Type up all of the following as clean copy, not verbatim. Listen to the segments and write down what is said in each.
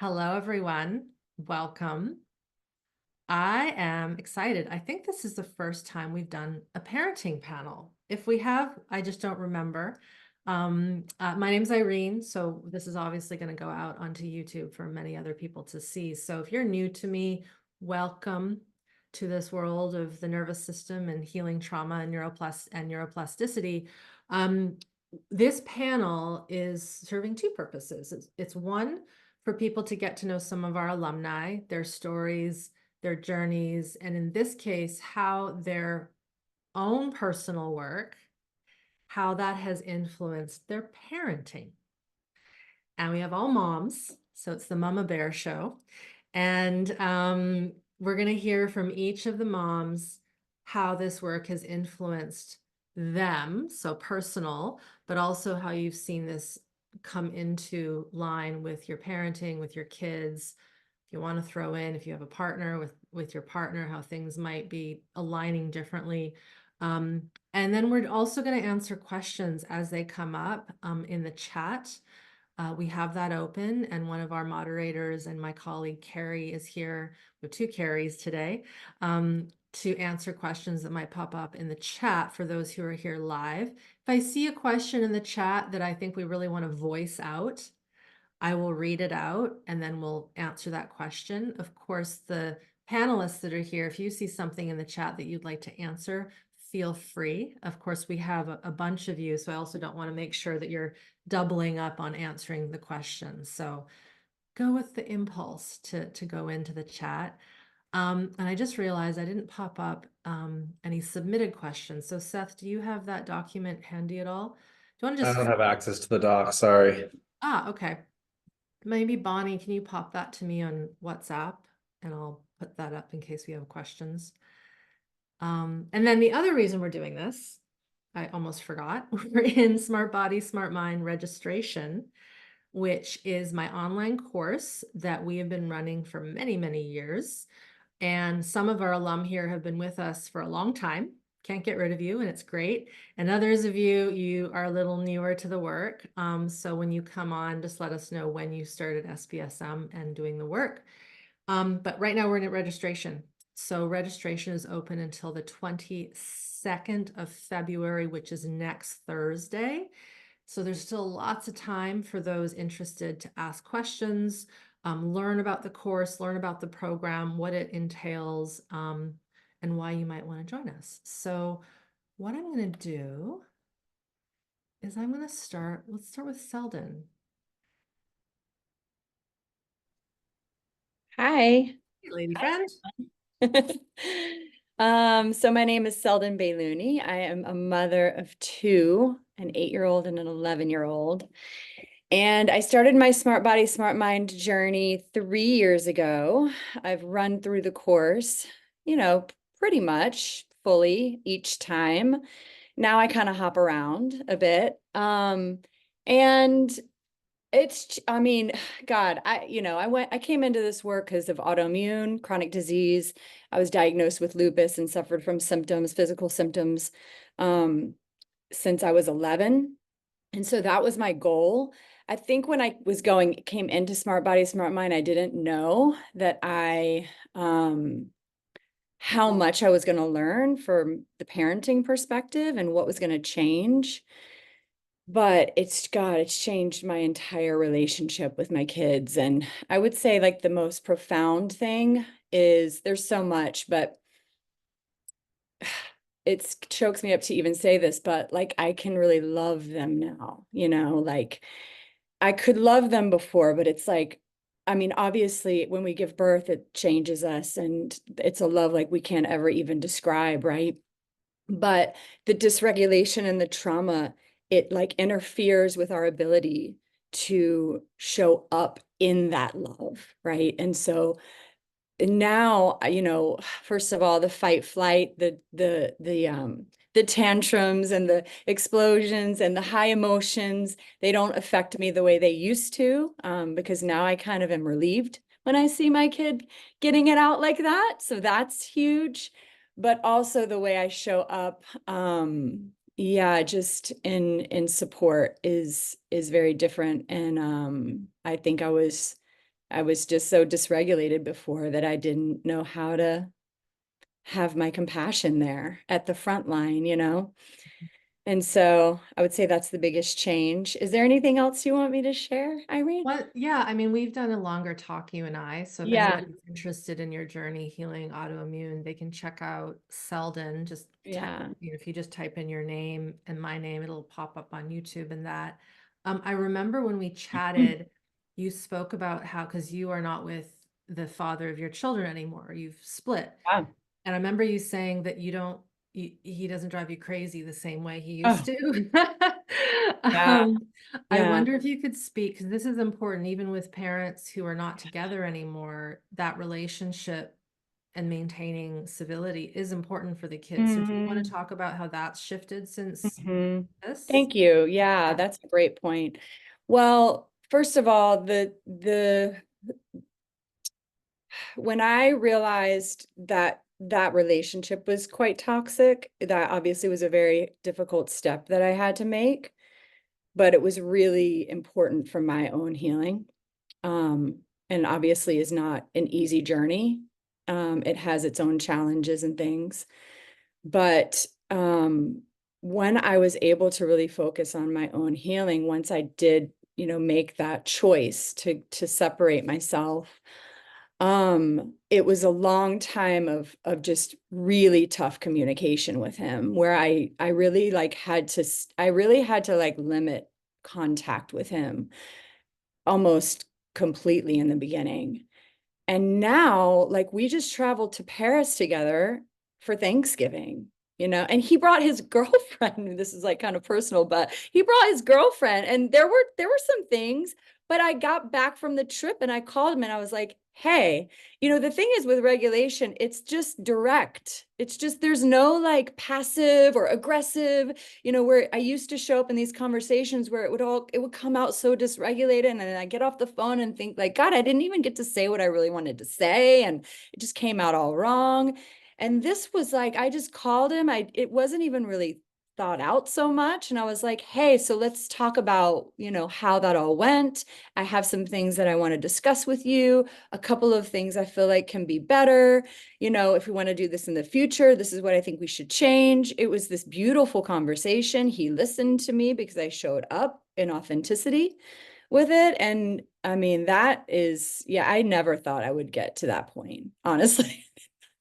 Hello, everyone. Welcome. I am excited. I think this is the first time we've done a parenting panel. If we have, I just don't remember. My name's Irene, so this is obviously going to go out onto YouTube for many other people to see. So if you're new to me, welcome to this world of the nervous system and healing trauma and neuroplasticity. This panel is serving two purposes. It's one, for people to get to know some of our alumni, their stories, their journeys, and in this case, how their own personal work, how that has influenced their parenting. And we have all moms, so it's the Mama Bear Show. And we're going to hear from each of the moms how this work has influenced them, so personal, but also how you've seen this come into line with your parenting, with your kids. If you want to throw in, if you have a partner, with your partner, how things might be aligning differently. And then we're also going to answer questions as they come up in the chat. We have that open, and one of our moderators and my colleague Carrie is here. We have two Carries today to answer questions that might pop up in the chat for those who are here live. If I see a question in the chat that I think we really want to voice out, I will read it out and then we'll answer that question. Of course, the panelists that are here, if you see something in the chat that you'd like to answer, feel free. Of course, we have a bunch of you, so I also don't want to make sure that you're doubling up on answering the questions. So go with the impulse to go into the chat. And I just realized I didn't pop up any submitted questions. So Seth, do you have that document handy at all? Do you want to I just... don't have access to the doc, sorry. Okay. Maybe Bonnie, can you pop that to me on WhatsApp and I'll put that up in case we have questions. And then the other reason we're doing this, I almost forgot, we're in Smart Body, Smart Mind registration, which is my online course that we have been running for many, many years. And some of our alum here have been with us for a long time. Can't get rid of you, and it's great. And others of you are a little newer to the work. So when you come on, just let us know when you started SBSM and doing the work. But right now we're in registration. So registration is open until the 22nd of February, which is next Thursday. So there's still lots of time for those interested to ask questions, learn about the course, learn about the program, what it entails, and why you might want to join us. So what I'm going to do is I'm going to start, let's start with Selden. Hi. Hey, lady friend. So my name is Selden Bayluni. I am a mother of two, an 8-year-old and an 11-year-old. And I started my Smart Body, Smart Mind journey 3 years ago. I've run through the course, pretty much fully each time. Now I kind of hop around a bit. And I mean, God, I came into this work because of autoimmune chronic disease. I was diagnosed with lupus and suffered from physical symptoms, since I was 11. And so that was my goal. I think when I came into Smart Body, Smart Mind, I didn't know that how much I was going to learn from the parenting perspective and what was going to change. But it's changed my entire relationship with my kids. And I would say like the most profound thing is there's so much, but it chokes me up to even say this, but like I can really love them now, like I could love them before, but it's like, I mean, obviously when we give birth, it changes us and it's a love like we can't ever even describe, right? But the dysregulation and the trauma, it like interferes with our ability to show up in that love, right? And so now, first of all, the fight, flight, the tantrums and the explosions and the high emotions, they don't affect me the way they used to, because now I kind of am relieved when I see my kid getting it out like that. So that's huge. But also the way I show up, just in support is very different. And I think I I was just so dysregulated before that I didn't know how to have my compassion there at the front line, you know? And so I would say that's the biggest change. Is there anything else you want me to share, Irene? Well, yeah, I mean, we've done a longer talk, you and I. So if Yeah, anybody's interested in your journey healing autoimmune, they can check out Selden. Just yeah. if you just type in your name and my name, it'll pop up on YouTube and that. I remember when we chatted, you spoke about how, because you are not with the father of your children anymore, you've split. Wow. And I remember you saying that he doesn't drive you crazy the same way he used Oh, to. yeah, Um, I yeah. wonder if you could speak, because this is important, even with parents who are not together anymore, that relationship and maintaining civility is important for the kids. So do you want to Mhm. talk about how that's shifted since Mhm. this? Thank you. Yeah, Yeah. that's a great point. Well, first of all, the when I realized that that relationship was quite toxic, that obviously was a very difficult step that I had to make, but it was really important for my own healing. And obviously is not an easy journey. It has its own challenges and things. But when I was able to really focus on my own healing, once I did, make that choice to separate myself, it was a long time of just really tough communication with him, where I really like I really had to like limit contact with him almost completely in the beginning. And now, like, we just traveled to Paris together for Thanksgiving, and he brought his girlfriend. This is like kind of personal, but he brought his girlfriend, and there were some things, but I got back from the trip and I called him and I was like, hey, the thing is with regulation, it's just direct. It's just there's no like passive or aggressive, where I used to show up in these conversations where it would come out so dysregulated, and then I get off the phone and think like, God, I didn't even get to say what I really wanted to say, and it just came out all wrong. And this was like, I just called him. It wasn't even really thought out so much. And I was like, hey, so let's talk about, how that all went. I have some things that I want to discuss with you, a couple of things I feel like can be better. If we want to do this in the future, this is what I think we should change. It was this beautiful conversation. He listened to me because I showed up in authenticity with it. And I mean, that is, yeah, I never thought I would get to that point, honestly.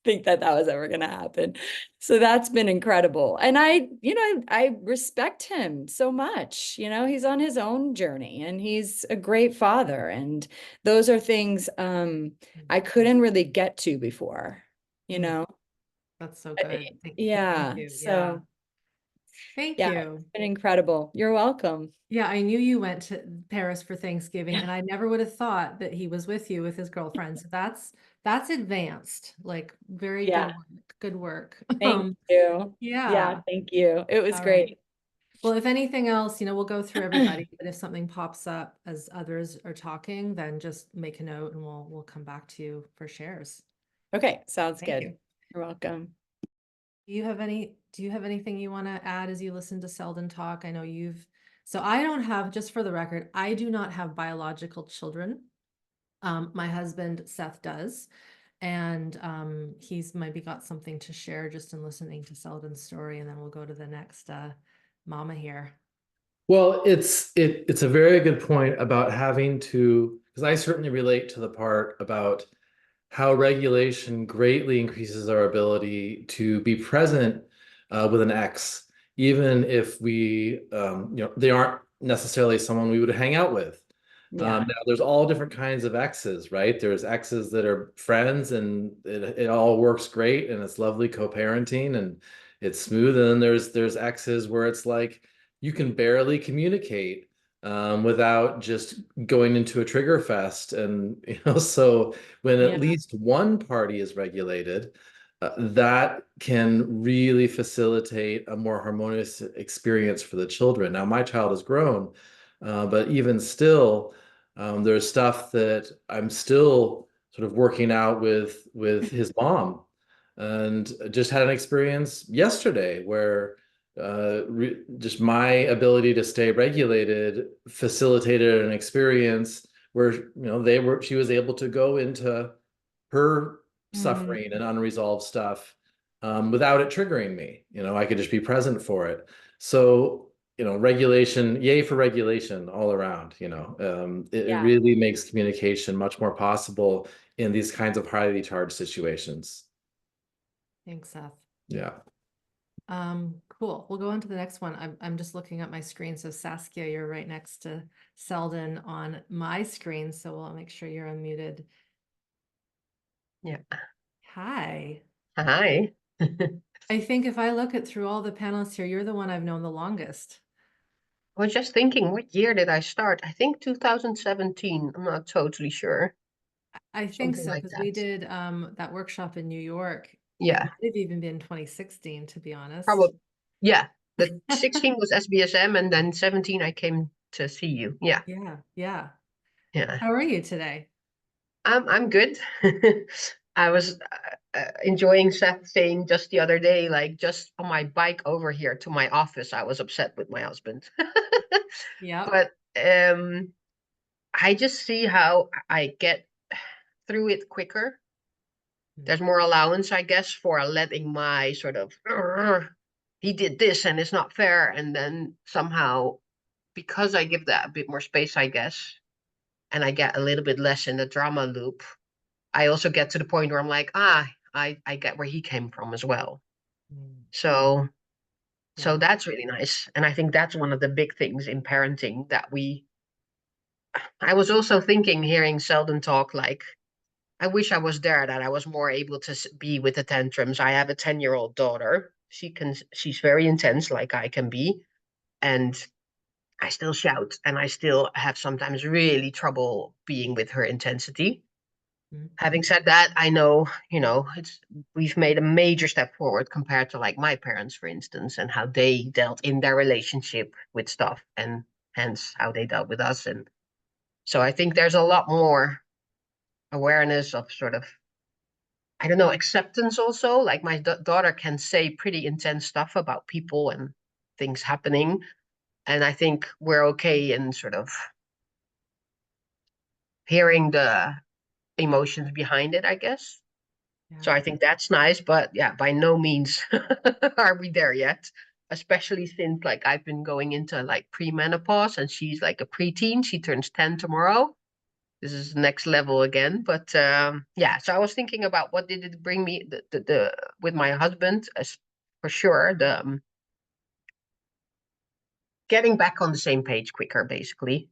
Think that was ever going to happen. So that's been incredible. And I respect him so much. He's on his own journey and he's a great father. And those are things I couldn't really get to before, you Mm, know? that's so good. Thank Yeah. you. Yeah. So Thank yeah, you. it's been incredible. You're welcome. Yeah, I knew you went to Paris for Thanksgiving, and I never would have thought that he was with you with his girlfriend. So that's advanced, like very Yeah. good work. Good work. Thank you. Yeah, Yeah. thank you. It was All right. great. Well, if anything else, we'll go through everybody, but if something pops up as others are talking, then just make a note and we'll come back to you for shares. Okay, sounds Thank good. you. You're welcome. Do you have anything you want to add as you listen to Selden talk? I know so I don't have, just for the record, I do not have biological children. My husband, Seth, does. And he's maybe got something to share just in listening to Selden's story, and then we'll go to the next mama here. Well, it's a very good point about having to, because I certainly relate to the part about how regulation greatly increases our ability to be present with an ex, even if they aren't necessarily someone we would hang out with. Yeah. Now, there's all different kinds of exes, right? There's exes that are friends and it all works great and it's lovely co-parenting and it's smooth. And then there's exes where it's like you can barely communicate without just going into a trigger fest. And so when Yeah. at least one party is regulated, that can really facilitate a more harmonious experience for the children. Now, my child has grown, but even still, there's stuff that I'm still sort of working out with his mom, and just had an experience yesterday where just my ability to stay regulated facilitated an experience where, she was able to go into her suffering and unresolved stuff without it triggering me. I could just be present for it. So, regulation, yay for regulation all around. It really makes communication much more possible in these kinds of highly charged situations. Thanks, Seth. Yeah. Cool. We'll go on to the next one. I'm just looking at my screen. So Saskia, you're right next to Selden on my screen. So we'll make sure you're unmuted. Yeah. Hi. Hi. I think if I look at through all the panelists here, you're the one I've known the longest. I was just thinking, what year did I start? I think 2017. I'm not totally sure. I think Something so, like because we that. did that workshop in New York. Yeah. It might have even been 2016, to be honest. Probably. Yeah. The 16 was SBSM, and then 17 I came to see you. Yeah. Yeah, yeah. Yeah. How are you today? I'm good. I was enjoying Seth saying just the other day, like just on my bike over here to my office, I was upset with my husband. Yeah. But I just see how I get through it quicker. There's more allowance, I guess, for letting my sort of he did this and it's not fair. And then somehow, because I give that a bit more space, I guess, and I get a little bit less in the drama loop, I also get to the point where I'm like, I get where he came from as well. So Yeah. that's really nice. And I think that's one of the big things in parenting that I was also thinking, hearing Selden talk, like, I wish I was there, that I was more able to be with the tantrums. I have a 10-year-old daughter. She's very intense, like I can be. And I still shout, and I still have sometimes really trouble being with her intensity. Having said that, I know, we've made a major step forward compared to like my parents, for instance, and how they dealt in their relationship with stuff, and hence how they dealt with us. And so I think there's a lot more awareness of sort of, I don't know, acceptance also. Like my daughter can say pretty intense stuff about people and things happening. And I think we're okay in sort of hearing the emotions behind it, I guess. So I think that's nice, but yeah, by no means are we there yet. Especially since like I've been going into like premenopause, and she's like a preteen. She turns 10 tomorrow. This is the next level again. But yeah, so I was thinking about what did it bring me the with my husband, as for sure, the getting back on the same page quicker, basically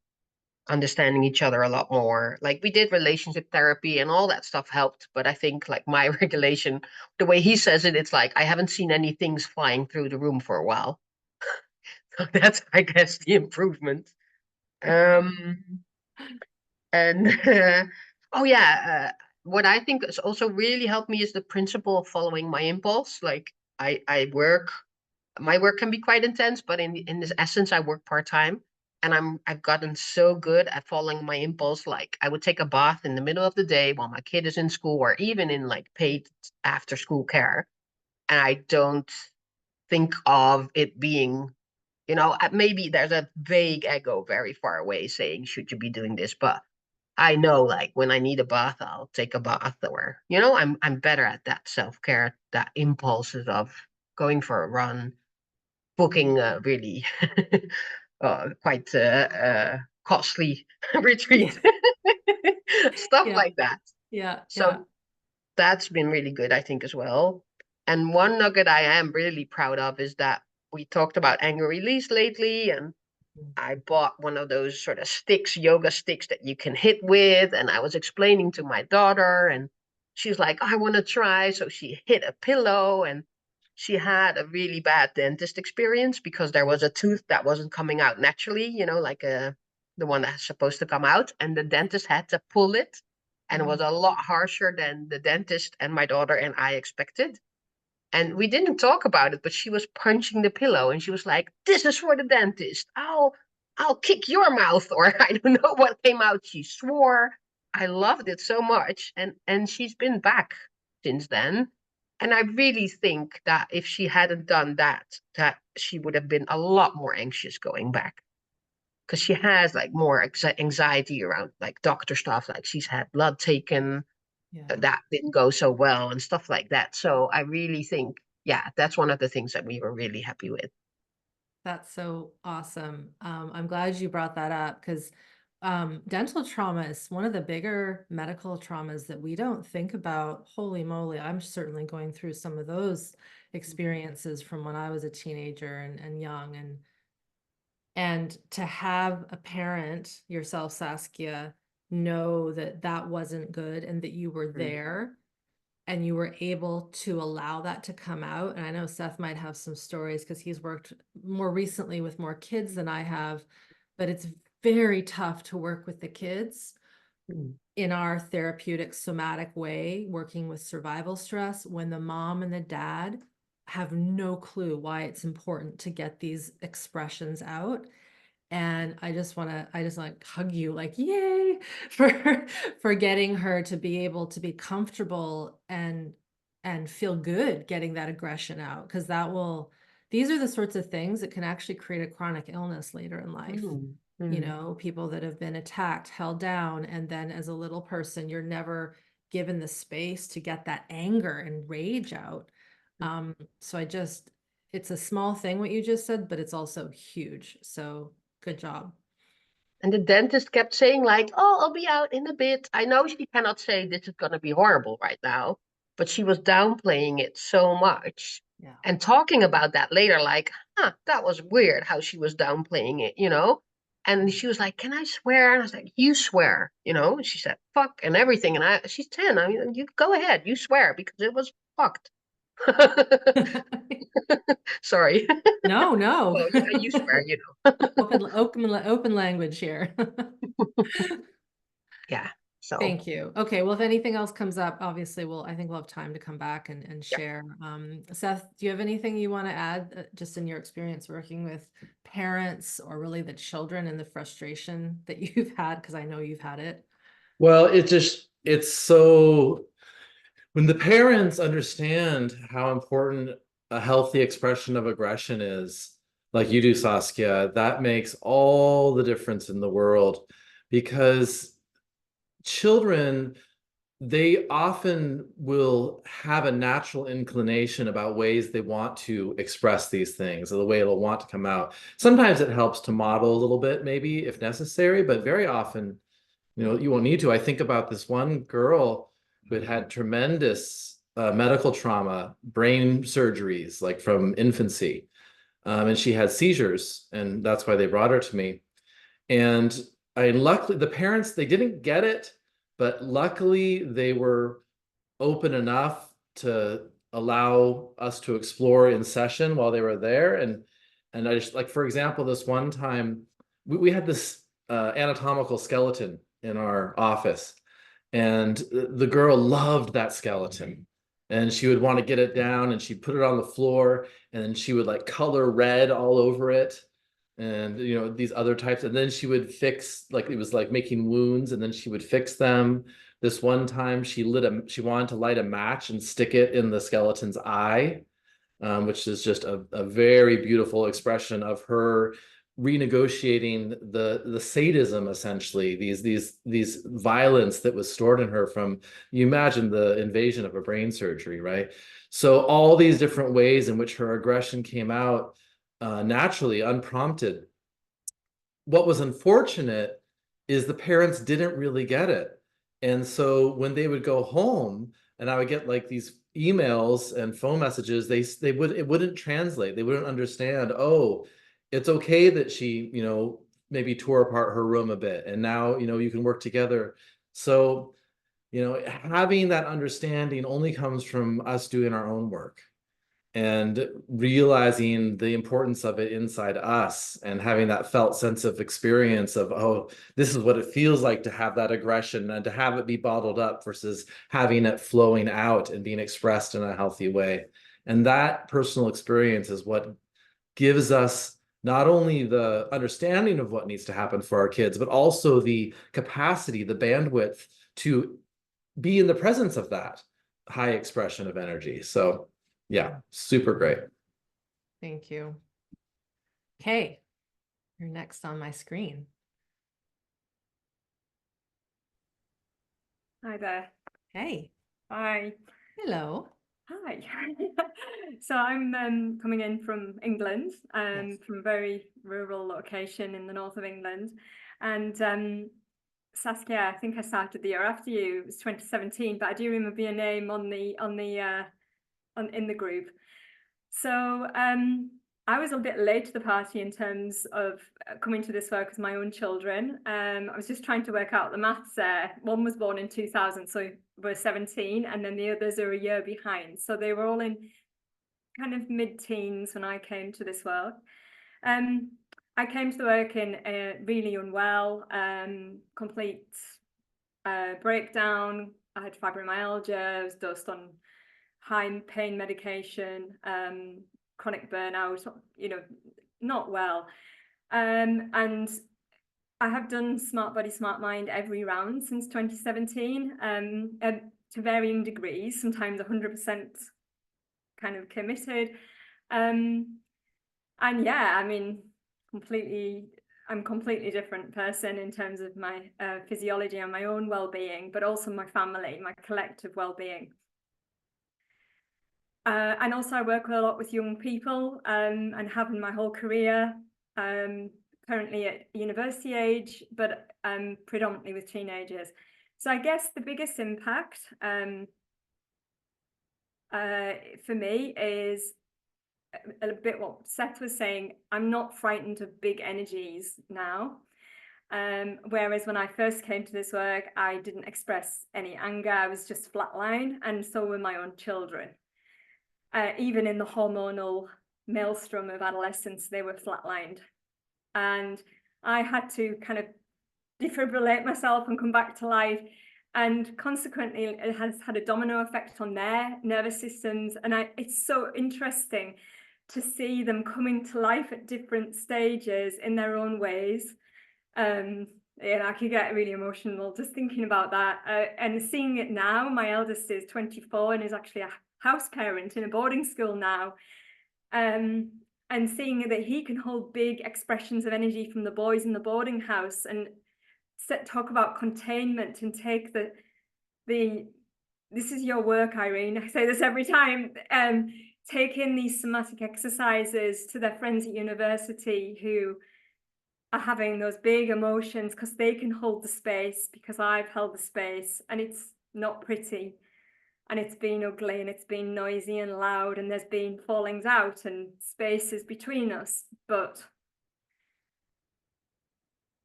understanding each other a lot more. Like we did relationship therapy and all that stuff helped, but I think like my regulation, the way he says it, it's like I haven't seen any things flying through the room for a while. So that's, I guess, the improvement. And oh yeah, what I think has also really helped me is the principle of following my impulse. Like I work, my work can be quite intense, but in this essence, I work part-time, and I've gotten so good at following my impulse. Like I would take a bath in the middle of the day while my kid is in school, or even in like paid after school care, and I don't think of it being, maybe there's a vague ego very far away saying, should you be doing this? But I know, like when I need a bath, I'll take a bath, or I'm better at that self-care, that impulses of going for a run, booking a really quite costly retreat, stuff Yeah. like that. Yeah. So that's been really good, I think, as well. And one nugget I am really proud of is that we talked about anger release lately, and I bought one of those sort of sticks, yoga sticks that you can hit with. And I was explaining to my daughter, and she's like, I want to try. So she hit a pillow, and she had a really bad dentist experience because there was a tooth that wasn't coming out naturally, like the one that's supposed to come out. And the dentist had to pull it. And it was a lot harsher than the dentist and my daughter and I expected. And we didn't talk about it, but she was punching the pillow, and she was like, this is for the dentist. I'll kick your mouth, or I don't know what came out. She swore. I loved it so much. And she's been back since then. And I really think that if she hadn't done that, that she would have been a lot more anxious going back. because she has like more anxiety around like doctor stuff, like she's had blood taken Yeah. that didn't go so well and stuff like that. So I really think, yeah, that's one of the things that we were really happy with. That's so awesome. I'm glad you brought that up because dental trauma is one of the bigger medical traumas that we don't think about. Holy moly, I'm certainly going through some of those experiences from when I was a teenager and young, and to have a parent, yourself, Saskia, know that that wasn't good and that you were there and you were able to allow that to come out. And I know Seth might have some stories because he's worked more recently with more kids than I have, but it's very tough to work with the kids in our therapeutic somatic way, working with survival stress, when the mom and the dad have no clue why it's important to get these expressions out. And I just like hug you, like, yay, for getting her to be able to be comfortable and feel good getting that aggression out. Because these are the sorts of things that can actually create a chronic illness later in life. You know, people that have been attacked, held down, and then as a little person, you're never given the space to get that anger and rage out. So it's a small thing what you just said, but it's also huge. So good job. And the dentist kept saying like, oh, I'll be out in a bit. I know she cannot say this is going to be horrible right now, but she was downplaying it so much Yeah. and talking about that later, like, huh, that was weird how she was downplaying it, you know? And she was like, can I swear? And I was like, you swear, you know? And she said, fuck and everything. And she's 10. I mean, you go ahead, you swear because it was fucked. Sorry. No, no. Well, yeah, you swear, you know. Open language here. Yeah. So, Thank you. Okay, well, if anything else comes up, obviously I think we'll have time to come back and yeah. share. Seth, do you have anything you want to add, just in your experience working with parents or really the children and the frustration that you've had? Because I know you've had it. Well, it's so, when the parents understand how important a healthy expression of aggression is, like you do, Saskia, that makes all the difference in the world, because children, they often will have a natural inclination about ways they want to express these things or the way it'll want to come out. Sometimes it helps to model a little bit, maybe if necessary, but very often, you won't need to. I think about this one girl who had tremendous medical trauma, brain surgeries, like from infancy. And she had seizures, and that's why they brought her to me. And luckily, the parents, they didn't get it, but luckily they were open enough to allow us to explore in session while they were there. And I just, like, for example, this one time we had this anatomical skeleton in our office, and the girl loved that skeleton, and she would want to get it down, and she'd put it on the floor, and then she would like color red all over it, and these other types, and then she would fix, like, it was like making wounds, and then she would fix them. This one time she wanted to light a match and stick it in the skeleton's eye, which is just a very beautiful expression of her renegotiating the sadism, essentially, these violence that was stored in her from, you imagine, the invasion of a brain surgery, right? So all these different ways in which her aggression came out naturally, unprompted. What was unfortunate is the parents didn't really get it. And so when they would go home and I would get like these emails and phone messages, it wouldn't translate. They wouldn't understand, oh, it's okay that she, maybe tore apart her room a bit, and now, you can work together. So, having that understanding only comes from us doing our own work and realizing the importance of it inside us, and having that felt sense of experience of, oh, this is what it feels like to have that aggression and to have it be bottled up versus having it flowing out and being expressed in a healthy way. And that personal experience is what gives us not only the understanding of what needs to happen for our kids, but also the capacity, the bandwidth to be in the presence of that high expression of energy. So yeah, super great. Thank you. Okay. You're next on my screen. Hi there. Hey. Hi. Hello. Hi. So I'm coming in from England, Yes. from a very rural location in the north of England. And Saskia, I think I started the year after you. It was 2017, but I do remember your name in the group. So I was a bit late to the party in terms of coming to this work with my own children. I was just trying to work out the maths there. One was born in 2000, so we're 17, and then the others are a year behind. So they were all in kind of mid-teens when I came to this work. I came to the work in really unwell, complete breakdown. I had fibromyalgia. I was dosed on high pain medication, chronic burnout, not well. And I have done Smart Body, Smart Mind every round since 2017, to varying degrees, sometimes 100% kind of committed. And yeah, I mean, I'm a completely different person in terms of my physiology and my own well-being, but also my family, my collective well-being. And also I work a lot with young people, and have in my whole career, currently at university age, but predominantly with teenagers. So I guess the biggest impact for me is a bit what Seth was saying. I'm not frightened of big energies now. Whereas when I first came to this work, I didn't express any anger. I was just flatline, and so were my own children. Even in the hormonal maelstrom of adolescence, they were flatlined. And I had to kind of defibrillate myself and come back to life. And consequently, it has had a domino effect on their nervous systems. And it's so interesting to see them coming to life at different stages in their own ways. And I could get really emotional just thinking about that. And seeing it now, my eldest is 24 and is actually a house parent in a boarding school now, and seeing that he can hold big expressions of energy from the boys in the boarding house and talk about containment and take this is your work, Irene, I say this every time, take in these somatic exercises to their friends at university who are having those big emotions, because they can hold the space, because I've held the space, and it's not pretty. And it's been ugly, and it's been noisy and loud, and there's been fallings out and spaces between us, but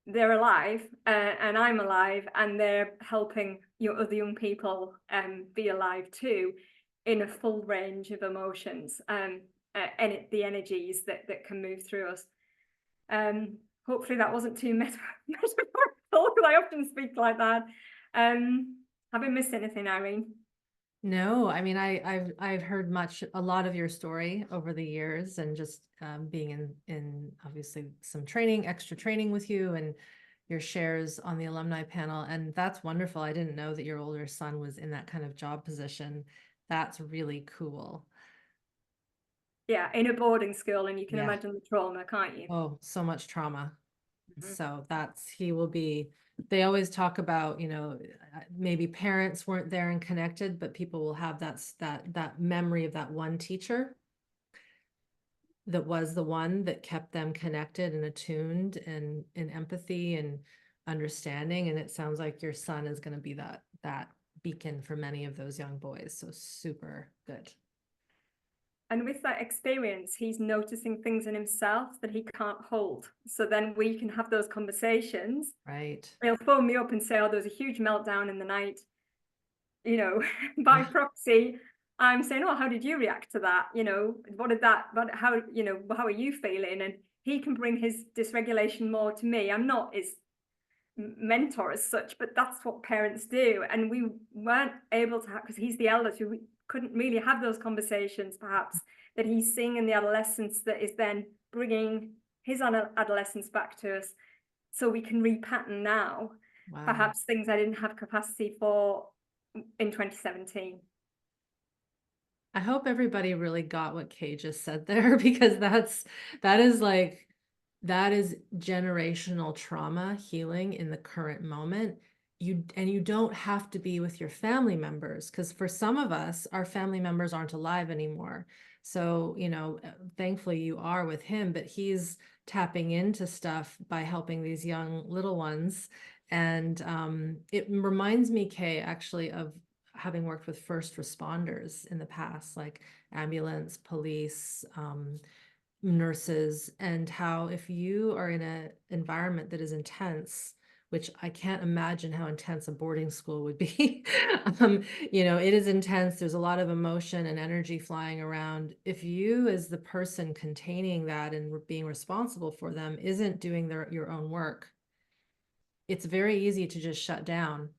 they're alive, and I'm alive, and they're helping other young people be alive too, in a full range of emotions, and the energies that can move through us. Hopefully that wasn't too metaphorical, because I often speak like that. Have I missed anything, Irene? No, I mean, I've heard a lot of your story over the years, and just being in obviously some extra training with you, and your shares on the alumni panel. And that's wonderful. I didn't know that your older son was in that kind of job position. That's really cool. Yeah, in a boarding school, and you can Yeah. imagine the trauma, can't you? Oh, so much trauma. So he will be, they always talk about, maybe parents weren't there and connected, but people will have that memory of that one teacher that was the one that kept them connected and attuned and in empathy and understanding. And it sounds like your son is going to be that beacon for many of those young boys. So super good. And with that experience, he's noticing things in himself that he can't hold. So then we can have those conversations. Right. He'll phone me up and say, oh, there was a huge meltdown in the night. By proxy, I'm saying, oh, how did you react to that? How are you feeling? And he can bring his dysregulation more to me. I'm not his mentor as such, but that's what parents do. And we weren't able to have, because he's the eldest, we couldn't really have those conversations, perhaps, that he's seeing in the adolescence that is then bringing his adolescence back to us, so we can repattern now. Wow. Perhaps things I didn't have capacity for in 2017. I hope everybody really got what Kay just said there, because that is like that is generational trauma healing in the current moment. You don't have to be with your family members, because for some of us, our family members aren't alive anymore. So, thankfully you are with him, but he's tapping into stuff by helping these young little ones. And it reminds me, Kay, actually, of having worked with first responders in the past, like ambulance, police, nurses, and how if you are in an environment that is intense, which I can't imagine how intense a boarding school would be. It is intense. There's a lot of emotion and energy flying around. If you, as the person containing that and being responsible for them, isn't doing your own work, it's very easy to just shut down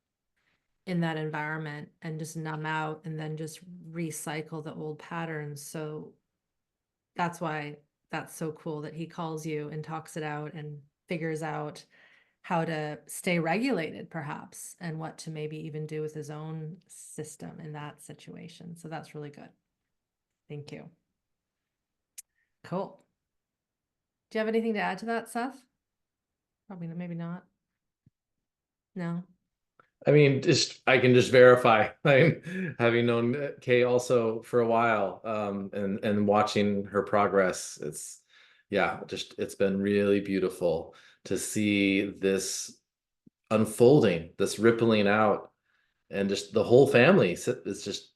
in that environment and just numb out and then just recycle the old patterns. So that's why that's so cool that he calls you and talks it out and figures out how to stay regulated, perhaps, and what to maybe even do with his own system in that situation. So that's really good. Thank you. Cool. Do you have anything to add to that, Seth? Probably, maybe not. No. I mean, I can just verify. Having known Kay also for a while, and watching her progress, it's been really beautiful to see this unfolding, this rippling out, and just the whole family is just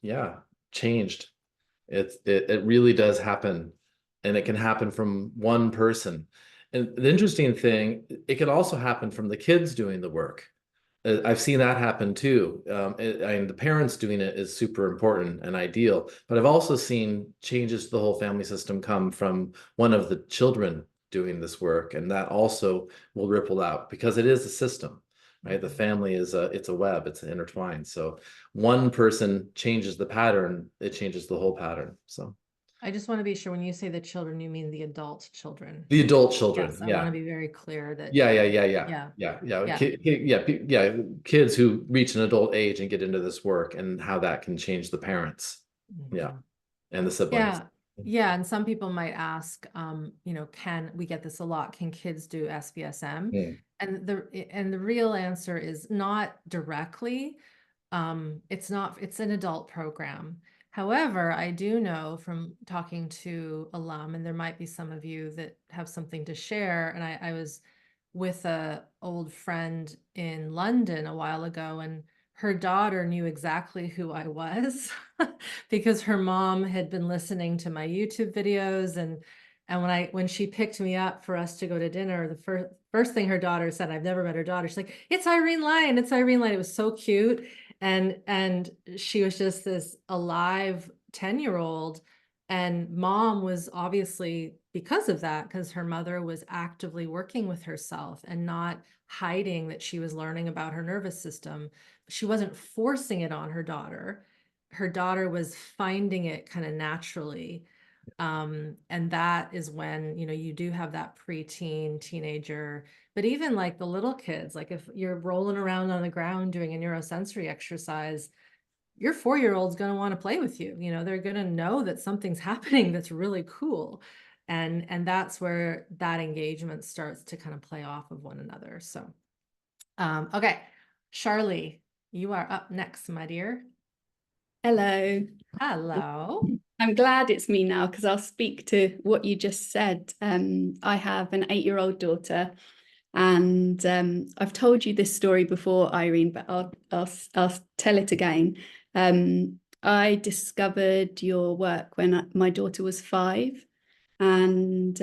changed. It really does happen, and it can happen from one person. And the interesting thing, it can also happen from the kids doing the work. I've seen that happen too. And the parents doing it is super important and ideal, but I've also seen changes to the whole family system come from one of the children doing this work, and that also will ripple out because it is a system, right? The family it's a web, it's intertwined. So one person changes the pattern, it changes the whole pattern. So I just want to be sure when you say the children, you mean the adult children. the adult children, Yes, I want to be very clear that. Kids who reach an adult age and get into this work, and how that can change the parents, and the siblings. Yeah, and some people might ask, can we get this a lot? Can kids do SBSM? And the real answer is not directly. It's an adult program. However, I do know from talking to alum, and there might be some of you that have something to share. And I was with a old friend in London a while ago, and her daughter knew exactly who I was because her mom had been listening to my YouTube videos. And when she picked me up for us to go to dinner, the first thing her daughter said, I've never met her daughter, she's like, "It's IreneLyon, it's IreneLyon." It was so cute. And she was just this alive 10-year-old, and mom was obviously, because of that, because her mother was actively working with herself and not hiding that she was learning about her nervous system. She wasn't forcing it on her daughter. Her daughter was finding it kind of naturally. And that is when, you do have that preteen, teenager, but even like the little kids, like if you're rolling around on the ground doing a neurosensory exercise, your 4-year-old's going to want to play with you. They're going to know that something's happening that's really cool. And that's where that engagement starts to kind of play off of one another. So, okay, Charlie, you are up next, my dear. Hello. Hello. I'm glad it's me now because I'll speak to what you just said. I have an 8-year-old daughter, and I've told you this story before, Irene, but I'll tell it again. I discovered your work when my daughter was 5, and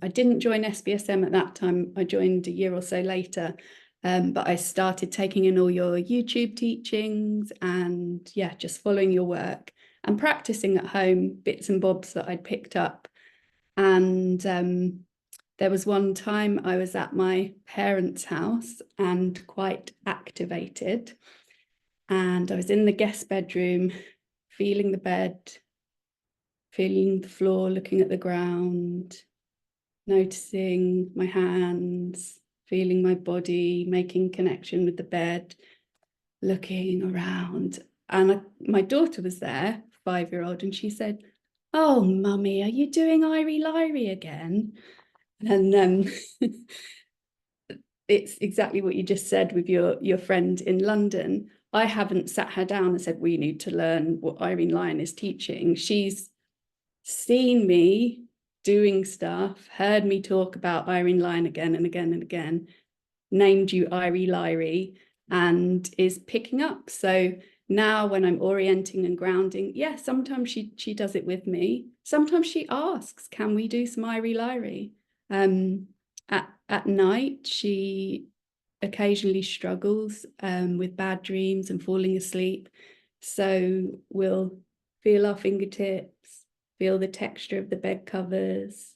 I didn't join SBSM at that time. I joined a year or so later. But I started taking in all your YouTube teachings and just following your work and practicing at home bits and bobs that I'd picked up. And there was one time I was at my parents' house and quite activated. And I was in the guest bedroom, feeling the bed, feeling the floor, looking at the ground, noticing my hands, feeling my body, making connection with the bed, looking around. And my daughter was there, 5-year-old, and she said, "Oh, mummy, are you doing Irie-Lyrie again?" And it's exactly what you just said with your friend in London. I haven't sat her down and said, we need to learn what IreneLyon is teaching. She's seen me doing stuff, heard me talk about IreneLyon again and again and again, named you IreneLyon, and is picking up. So now when I'm orienting and grounding, yeah, sometimes she does it with me. Sometimes she asks, can we do some IreneLyon? At night, she occasionally struggles with bad dreams and falling asleep. So we'll feel our fingertips, feel the texture of the bed covers,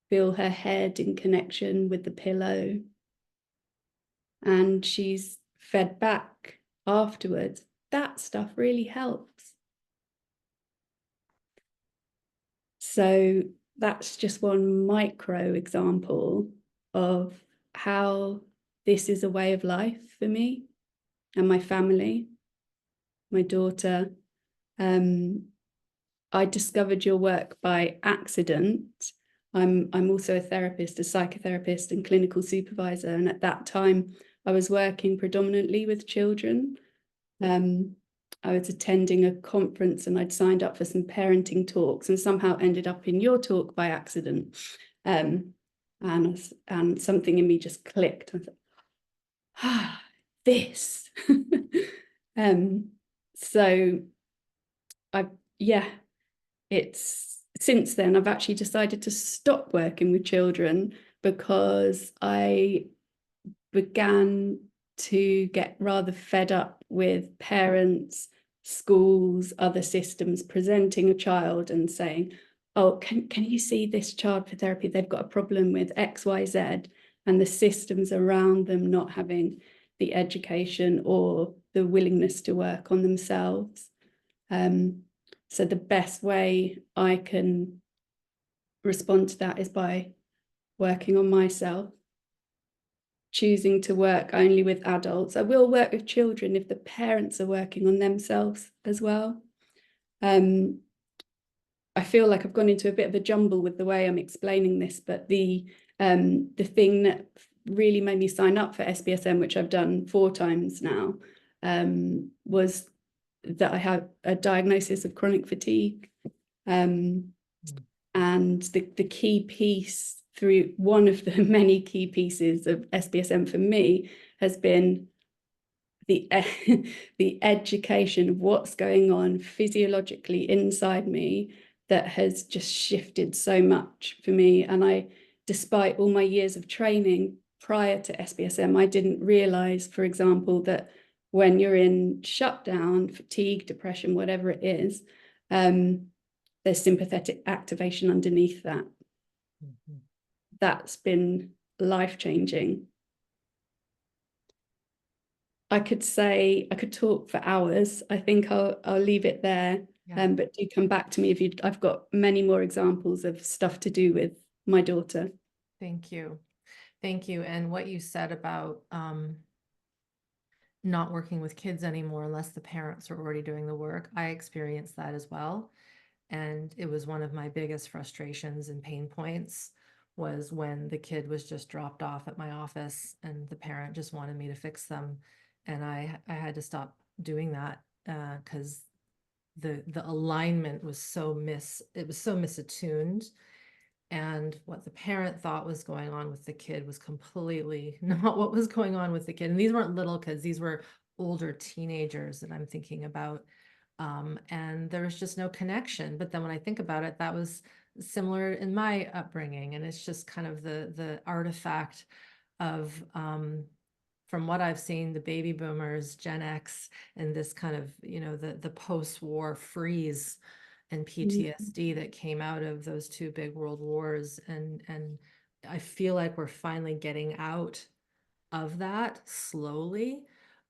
feel her head in connection with the pillow. And she's fed back afterwards. That stuff really helps. So that's just one micro example of how this is a way of life for me and my family, my daughter. I discovered your work by accident. I'm also a therapist, a psychotherapist and clinical supervisor. And at that time, I was working predominantly with children. I was attending a conference and I'd signed up for some parenting talks and somehow ended up in your talk by accident. And something in me just clicked. I thought, this. So it's since then I've actually decided to stop working with children because I began to get rather fed up with parents, schools, other systems presenting a child and saying, oh, can you see this child for therapy? They've got a problem with X, Y, Z, and the systems around them not having the education or the willingness to work on themselves. So the best way I can respond to that is by working on myself, choosing to work only with adults. I will work with children if the parents are working on themselves as well. I feel like I've gone into a bit of a jumble with the way I'm explaining this, but the thing that really made me sign up for SBSM, which I've done 4 times now, was that I had a diagnosis of chronic fatigue. And the key piece through one of the many key pieces of SBSM for me has been the education of what's going on physiologically inside me that has just shifted so much for me. And I, despite all my years of training prior to SBSM, I didn't realize, for example, that when you're in shutdown, fatigue, depression, whatever it is, there's sympathetic activation underneath that. Mm-hmm. That's been life-changing. I could talk for hours. I think I'll leave it there. Yeah. But do come back to me if I've got many more examples of stuff to do with my daughter. Thank you. Thank you. And what you said about not working with kids anymore unless the parents are already doing the work. I experienced that as well. And it was one of my biggest frustrations and pain points was when the kid was just dropped off at my office and the parent just wanted me to fix them. And I had to stop doing that because the alignment was so misattuned. And what the parent thought was going on with the kid was completely not what was going on with the kid. And these weren't little kids, these were older teenagers that I'm thinking about. And there was just no connection. But then when I think about it, that was similar in my upbringing. And it's just kind of the artifact of, from what I've seen, the baby boomers, Gen X, and this kind of, the post-war freeze and PTSD that came out of those 2 big world wars. And I feel like we're finally getting out of that slowly.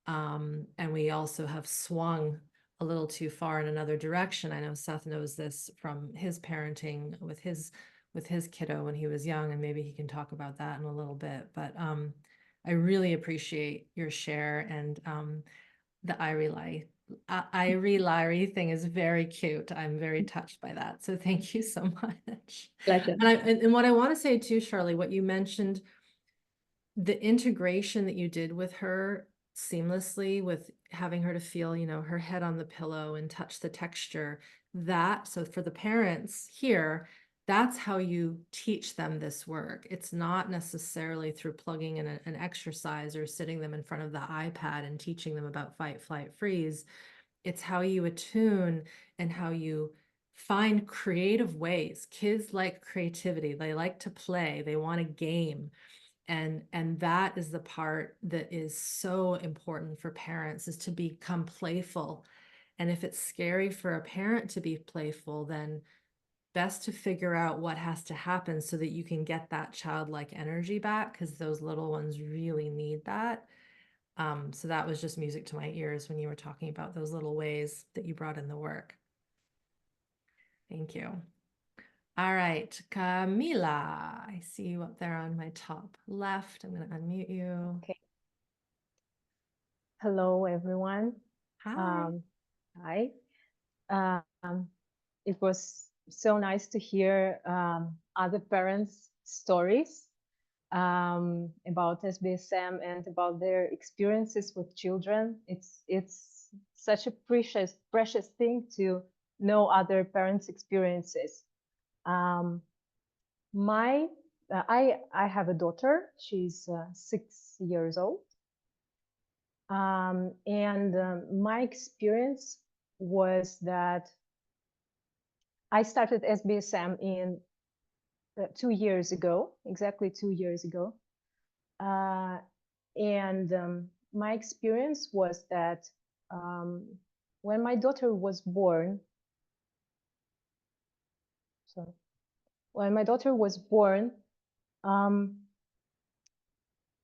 And we also have swung a little too far in another direction. I know Seth knows this from his parenting with his kiddo when he was young, and maybe he can talk about that in a little bit. But I really appreciate your share and the IreneLyon IreneLyon thing is very cute. I'm very touched by that. So thank you so much. Pleasure. And what I want to say too, Charlie, what you mentioned, the integration that you did with her seamlessly, with having her to feel, you know, her head on the pillow and touch the texture, that, so for the parents here, that's how you teach them this work. It's not necessarily through plugging in an exercise or sitting them in front of the iPad and teaching them about fight, flight, freeze. It's how you attune and how you find creative ways. Kids like creativity. They like to play. They want a game. And that is the part that is so important for parents, is to become playful. And if it's scary for a parent to be playful, then best to figure out what has to happen so that you can get that childlike energy back, because those little ones really need that. So that was just music to my ears when you were talking about those little ways that you brought in the work. Thank you. All right, Camila, I see you up there on my top left. I'm going to unmute you. Okay. Hello, everyone. Hi. Hi. It was so nice to hear other parents' stories about SBSM and about their experiences with children. It's such a precious thing to know other parents' experiences. I have a daughter. She's 6 years old. My experience was that I started SBSM in 2 years ago, exactly 2 years ago. My experience was that when my daughter was born,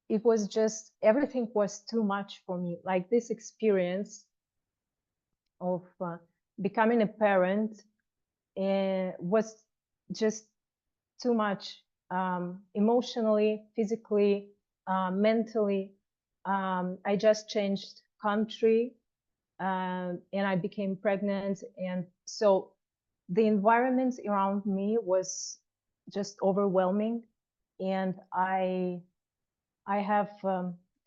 it was just, everything was too much for me. Like, this experience of becoming a parent was just too much, emotionally, physically, mentally. I just changed country and I became pregnant. And so the environment around me was just overwhelming. And I have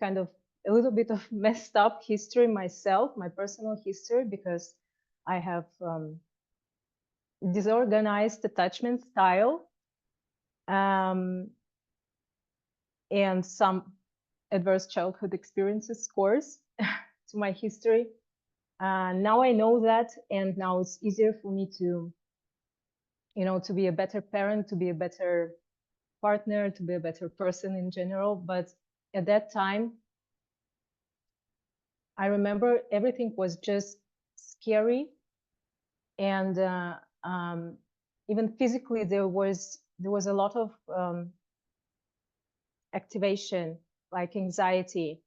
kind of a little bit of messed up history myself, my personal history, because I have disorganized attachment style and some adverse childhood experiences scores to my history. Now I know that, and now it's easier for me to, to be a better parent, to be a better partner, to be a better person in general. But at that time, I remember everything was just scary, and even physically there was a lot of activation, like anxiety.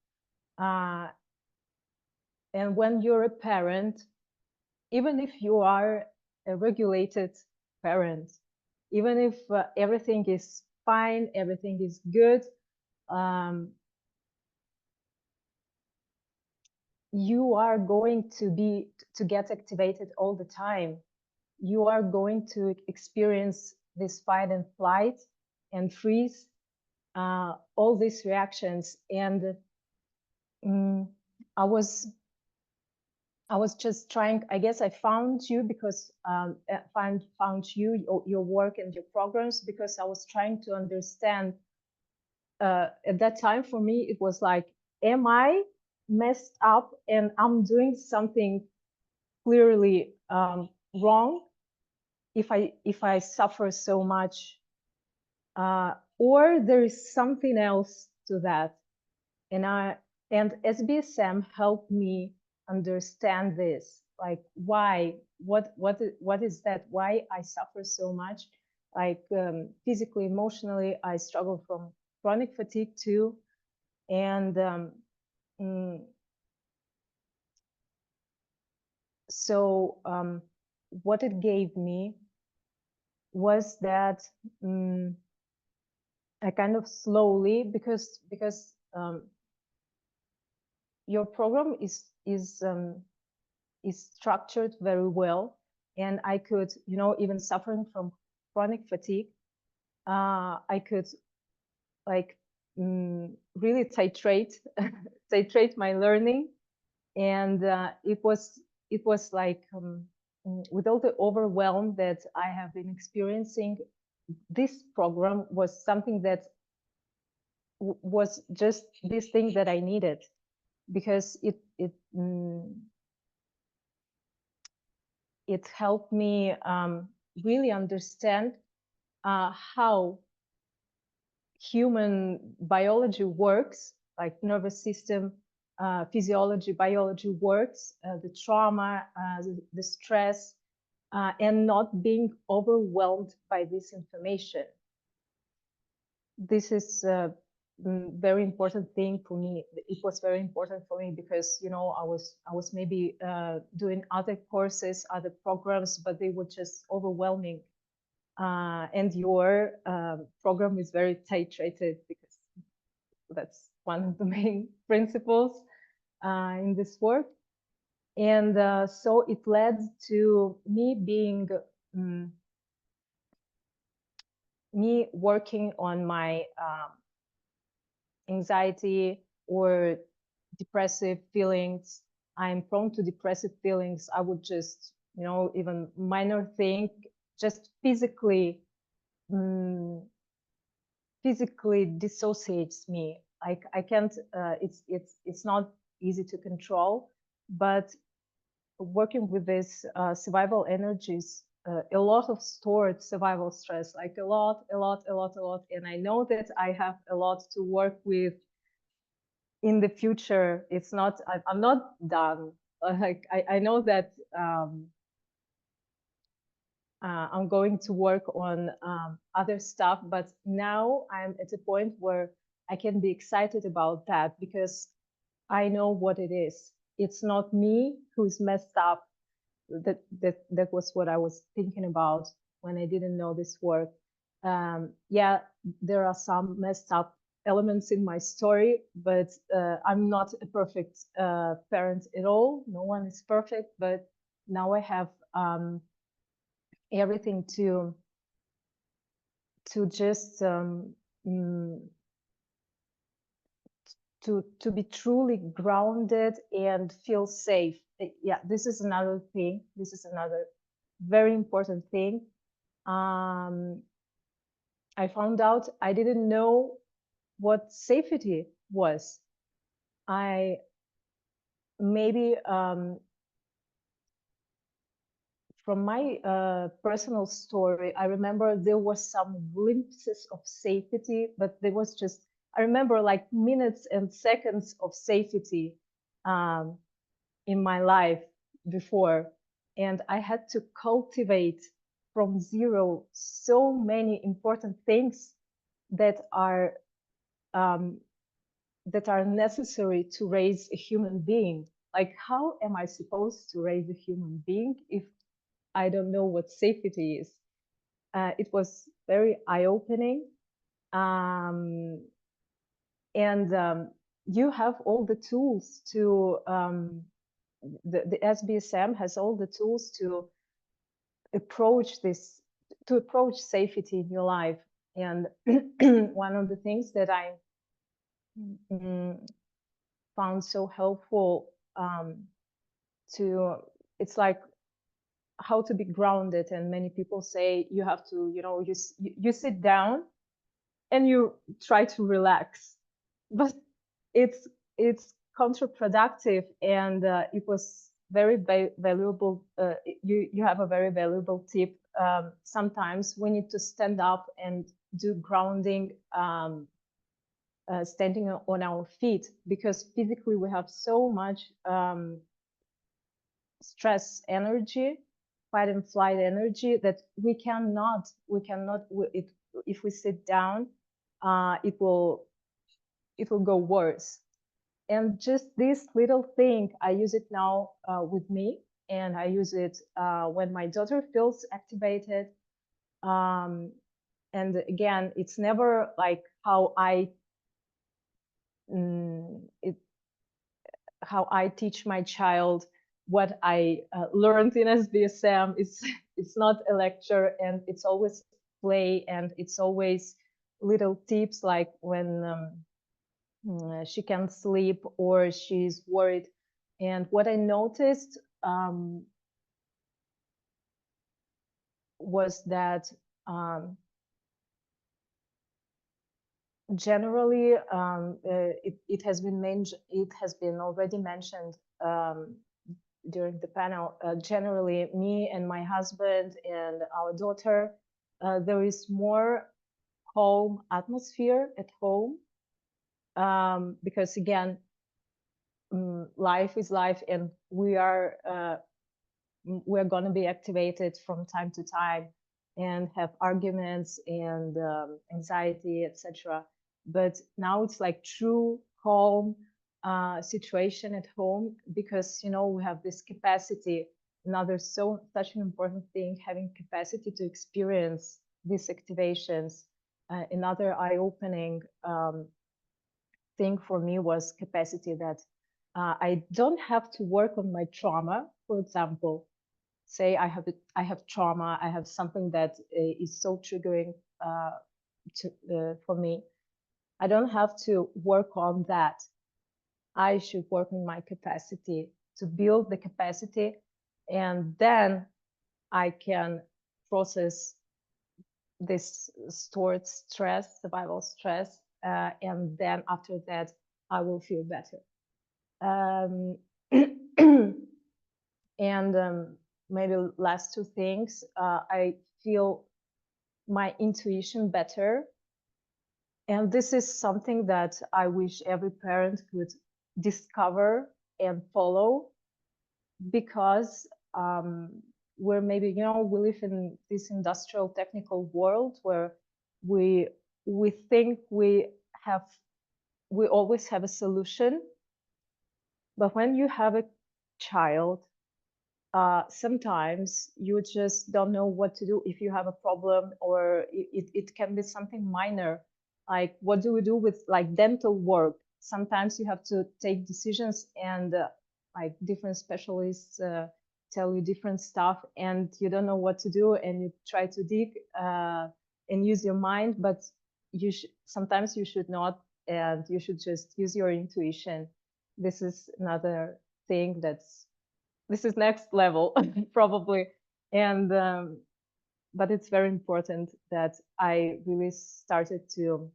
And when you're a parent, even if you are a regulated parent, even if everything is fine, everything is good, you are going to get activated all the time. You are going to experience this fight and flight and freeze, all these reactions. And I was just trying, I guess I found you because found you, your work and your programs, because I was trying to understand. At that time, for me, it was like, am I messed up and I'm doing something clearly wrong if I suffer so much, or there is something else to that? And SBSM helped me understand this, like, why, what is that, why I suffer so much, like physically, emotionally. I struggle from chronic fatigue too. And so what it gave me was that I kind of slowly, because your program is is structured very well, and I could, you know, even suffering from chronic fatigue, I could like really titrate titrate my learning, and it was like with all the overwhelm that I have been experiencing, this program was something that was just this thing that I needed, because it helped me really understand how human biology works, like nervous system, physiology, biology works, the trauma, the stress, and not being overwhelmed by this information. This is a very important thing for me. It was very important for me because, you know, I was maybe doing other courses, other programs, but they were just overwhelming. And your program is very titrated, because that's one of the main principles in this work. And so it led to me being me working on my anxiety or depressive feelings. I'm prone to depressive feelings. I would just, you know, even minor thing, just physically dissociates me. Like I can't, it's not easy to control, but working with this survival energies, a lot of stored survival stress, like a lot. And I know that I have a lot to work with in the future. It's not, I'm not done. Like I know that I'm going to work on other stuff, but now I'm at a point where I can be excited about that, because I know what it is. It's not me who's messed up. That was what I was thinking about when I didn't know this work. Yeah, there are some messed up elements in my story, but I'm not a perfect parent at all. No one is perfect, but now I have everything to just to be truly grounded and feel safe. Yeah, this is another thing. This is another very important thing. I found out I didn't know what safety was. I maybe from my personal story, I remember there was some glimpses of safety, but there was just, I remember like minutes and seconds of safety in my life before. And I had to cultivate from zero so many important things that are necessary to raise a human being. Like, how am I supposed to raise a human being if I don't know what safety is? It was very eye-opening. And you have all the tools to, the SBSM has all the tools to approach this, to approach safety in your life. And one of the things that I found so helpful it's like how to be grounded. And many people say you have to, you know, you sit down and you try to relax, but it's counterproductive. And it was very valuable. You have a very valuable tip. Sometimes we need to stand up and do grounding, standing on our feet, because physically we have so much stress energy, fight and flight energy, that we cannot if we sit down, it will go worse. And just this little thing, I use it now with me, and I use it when my daughter feels activated. And again, it's never like how I teach my child what I learned in SBSM. It's not a lecture, and it's always play, and it's always little tips, like when she can't sleep or she's worried. And what I noticed was that generally it has been already mentioned during the panel. Generally, me and my husband and our daughter, there is more calm atmosphere at home, because again, life is life, and we're going to be activated from time to time and have arguments and anxiety, etc. But now it's like true calm situation at home, because we have this capacity. Such an important thing, having capacity to experience these activations. Another eye-opening thing for me was capacity, that I don't have to work on my trauma. For example, say I have trauma, I have something that is so triggering for me. I don't have to work on that. I should work on my capacity, to build the capacity, and then I can process this stored stress, survival stress, and then after that I will feel better. And maybe last two things, I feel my intuition better. And this is something that I wish every parent could discover and follow, because we're maybe, we live in this industrial technical world where we think we always have a solution. But when you have a child, sometimes you just don't know what to do if you have a problem, or it can be something minor, like what do we do with like dental work? Sometimes you have to take decisions, and like different specialists tell you different stuff, and you don't know what to do, and you try to dig and use your mind, but sometimes you should not, and you should just use your intuition. This is another thing this is next level probably, and but it's very important that I really started to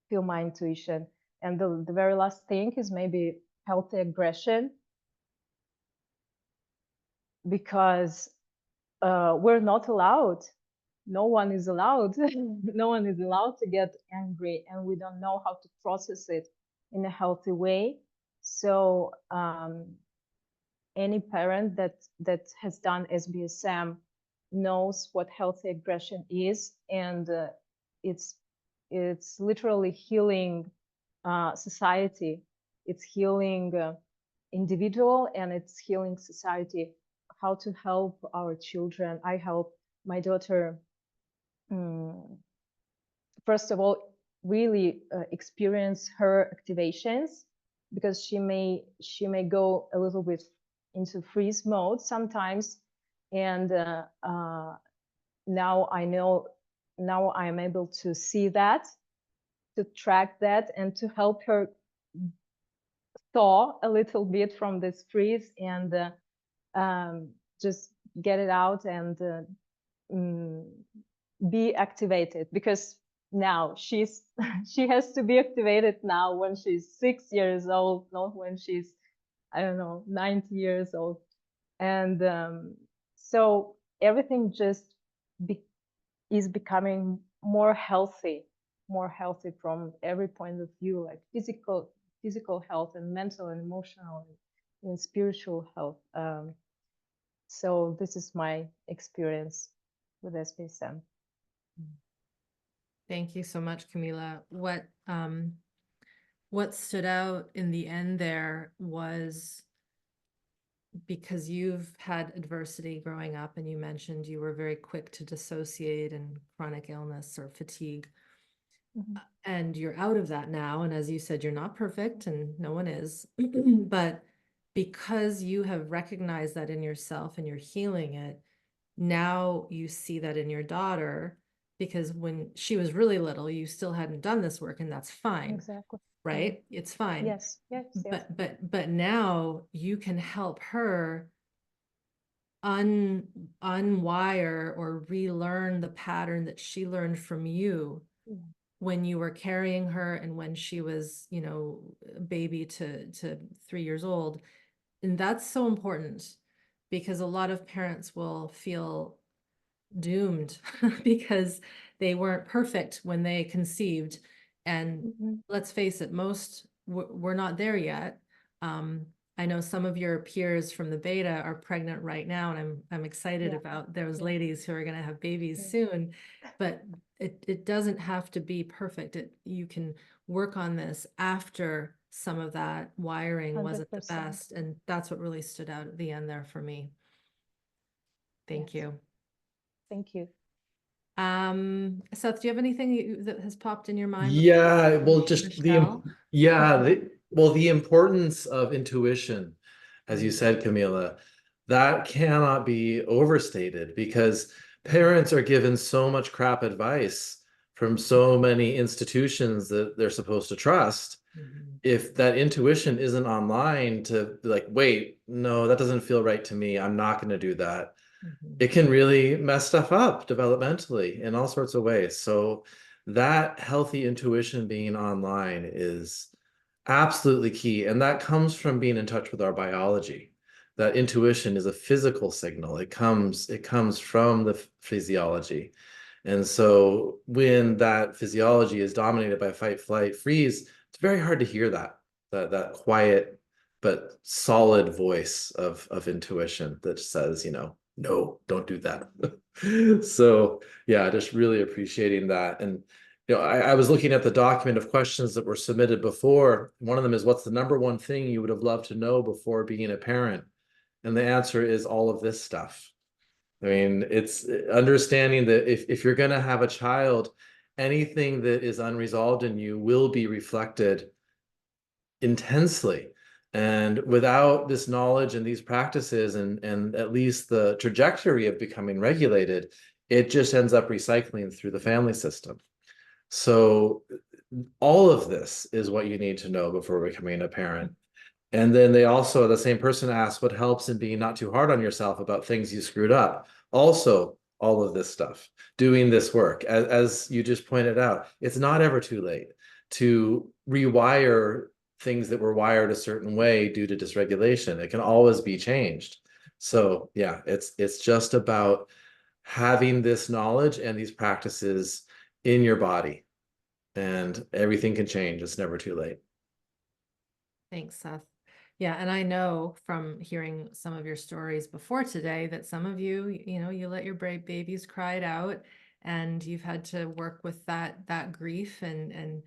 feel my intuition. And the very last thing is maybe healthy aggression, because we're not allowed. No one is allowed. No one is allowed to get angry, and we don't know how to process it in a healthy way. So any parent that has done SBSM knows what healthy aggression is, and it's literally healing society. It's healing individual, and it's healing society. How to help our children. I help my daughter, first of all, really experience her activations, because she may go a little bit into freeze mode sometimes, and now I know, now I'm able to see that, to track that, and to help her thaw a little bit from this freeze, and just get it out and be activated, because now she has to be activated now when she's 6 years old, not when she's, I don't know, 90 years old. And so everything just is becoming more healthy from every point of view, like physical health and mental and emotional and spiritual health. So this is my experience with SBSM. Thank you so much, Camila. What stood out in the end there was, because you've had adversity growing up, and you mentioned you were very quick to dissociate and chronic illness or fatigue. Mm-hmm. And you're out of that now. And as you said, you're not perfect, and no one is, but because you have recognized that in yourself and you're healing it, now you see that in your daughter, because when she was really little, you still hadn't done this work, and that's fine. Exactly. Right? It's fine. Yes, yes, yes. But now you can help her unwire or relearn the pattern that she learned from you when you were carrying her and when she was, you know, a baby to 3 years old. And that's so important, because a lot of parents will feel doomed because they weren't perfect when they conceived. And let's face it, most we're not there yet. I know some of your peers from the beta are pregnant right now, and I'm excited about those ladies who are going to have babies soon. But it doesn't have to be perfect. You can work on this after some of that wiring wasn't the 100%. best, and that's what really stood out at the end there for me. Thank you. Thank you. Seth, do you have anything that has popped in your mind? Yeah, well, just Michelle? the importance of intuition, as you said, Camila, that cannot be overstated, because parents are given so much crap advice from so many institutions that they're supposed to trust. If that intuition isn't online to be like, wait, no, that doesn't feel right to me, I'm not going to do that. It can really mess stuff up developmentally in all sorts of ways. So that healthy intuition being online is absolutely key. And that comes from being in touch with our biology. That intuition is a physical signal. It comes from the physiology. And so when that physiology is dominated by fight, flight, freeze, it's very hard to hear that quiet but solid voice of intuition that says, you know, no, don't do that. So yeah, just really appreciating that. And you know, I was looking at the document of questions that were submitted before. One of them is, what's the number one thing you would have loved to know before being a parent? And the answer is all of this stuff. I mean, it's understanding that if you're going to have a child, anything that is unresolved in you will be reflected intensely. And without this knowledge and these practices and at least the trajectory of becoming regulated, it just ends up recycling through the family system. So all of this is what you need to know before becoming a parent. And then they also, the same person asked, what helps in being not too hard on yourself about things you screwed up? Also, all of this stuff, doing this work, as you just pointed out, it's not ever too late to rewire things that were wired a certain way due to dysregulation. It can always be changed. So yeah, it's just about having this knowledge and these practices in your body, and everything can change. It's never too late. Thanks, Seth. Yeah, and I know from hearing some of your stories before today that some of you, you know, you let your brave babies cry it out, and you've had to work with that grief, and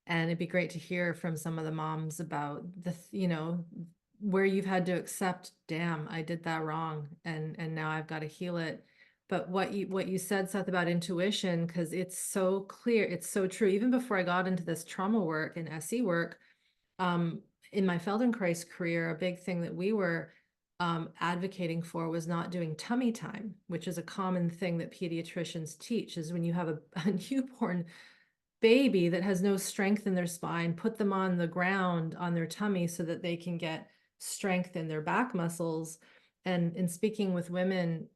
it'd be great to hear from some of the moms about you know, where you've had to accept, damn, I did that wrong, and now I've got to heal it. But what you said, Seth, about intuition, because it's so clear, it's so true. Even before I got into this trauma work and SE work, in my Feldenkrais career, a big thing that we were advocating for was not doing tummy time, which is a common thing that pediatricians teach, is when you have a newborn baby that has no strength in their spine, put them on the ground on their tummy so that they can get strength in their back muscles. And in speaking with women,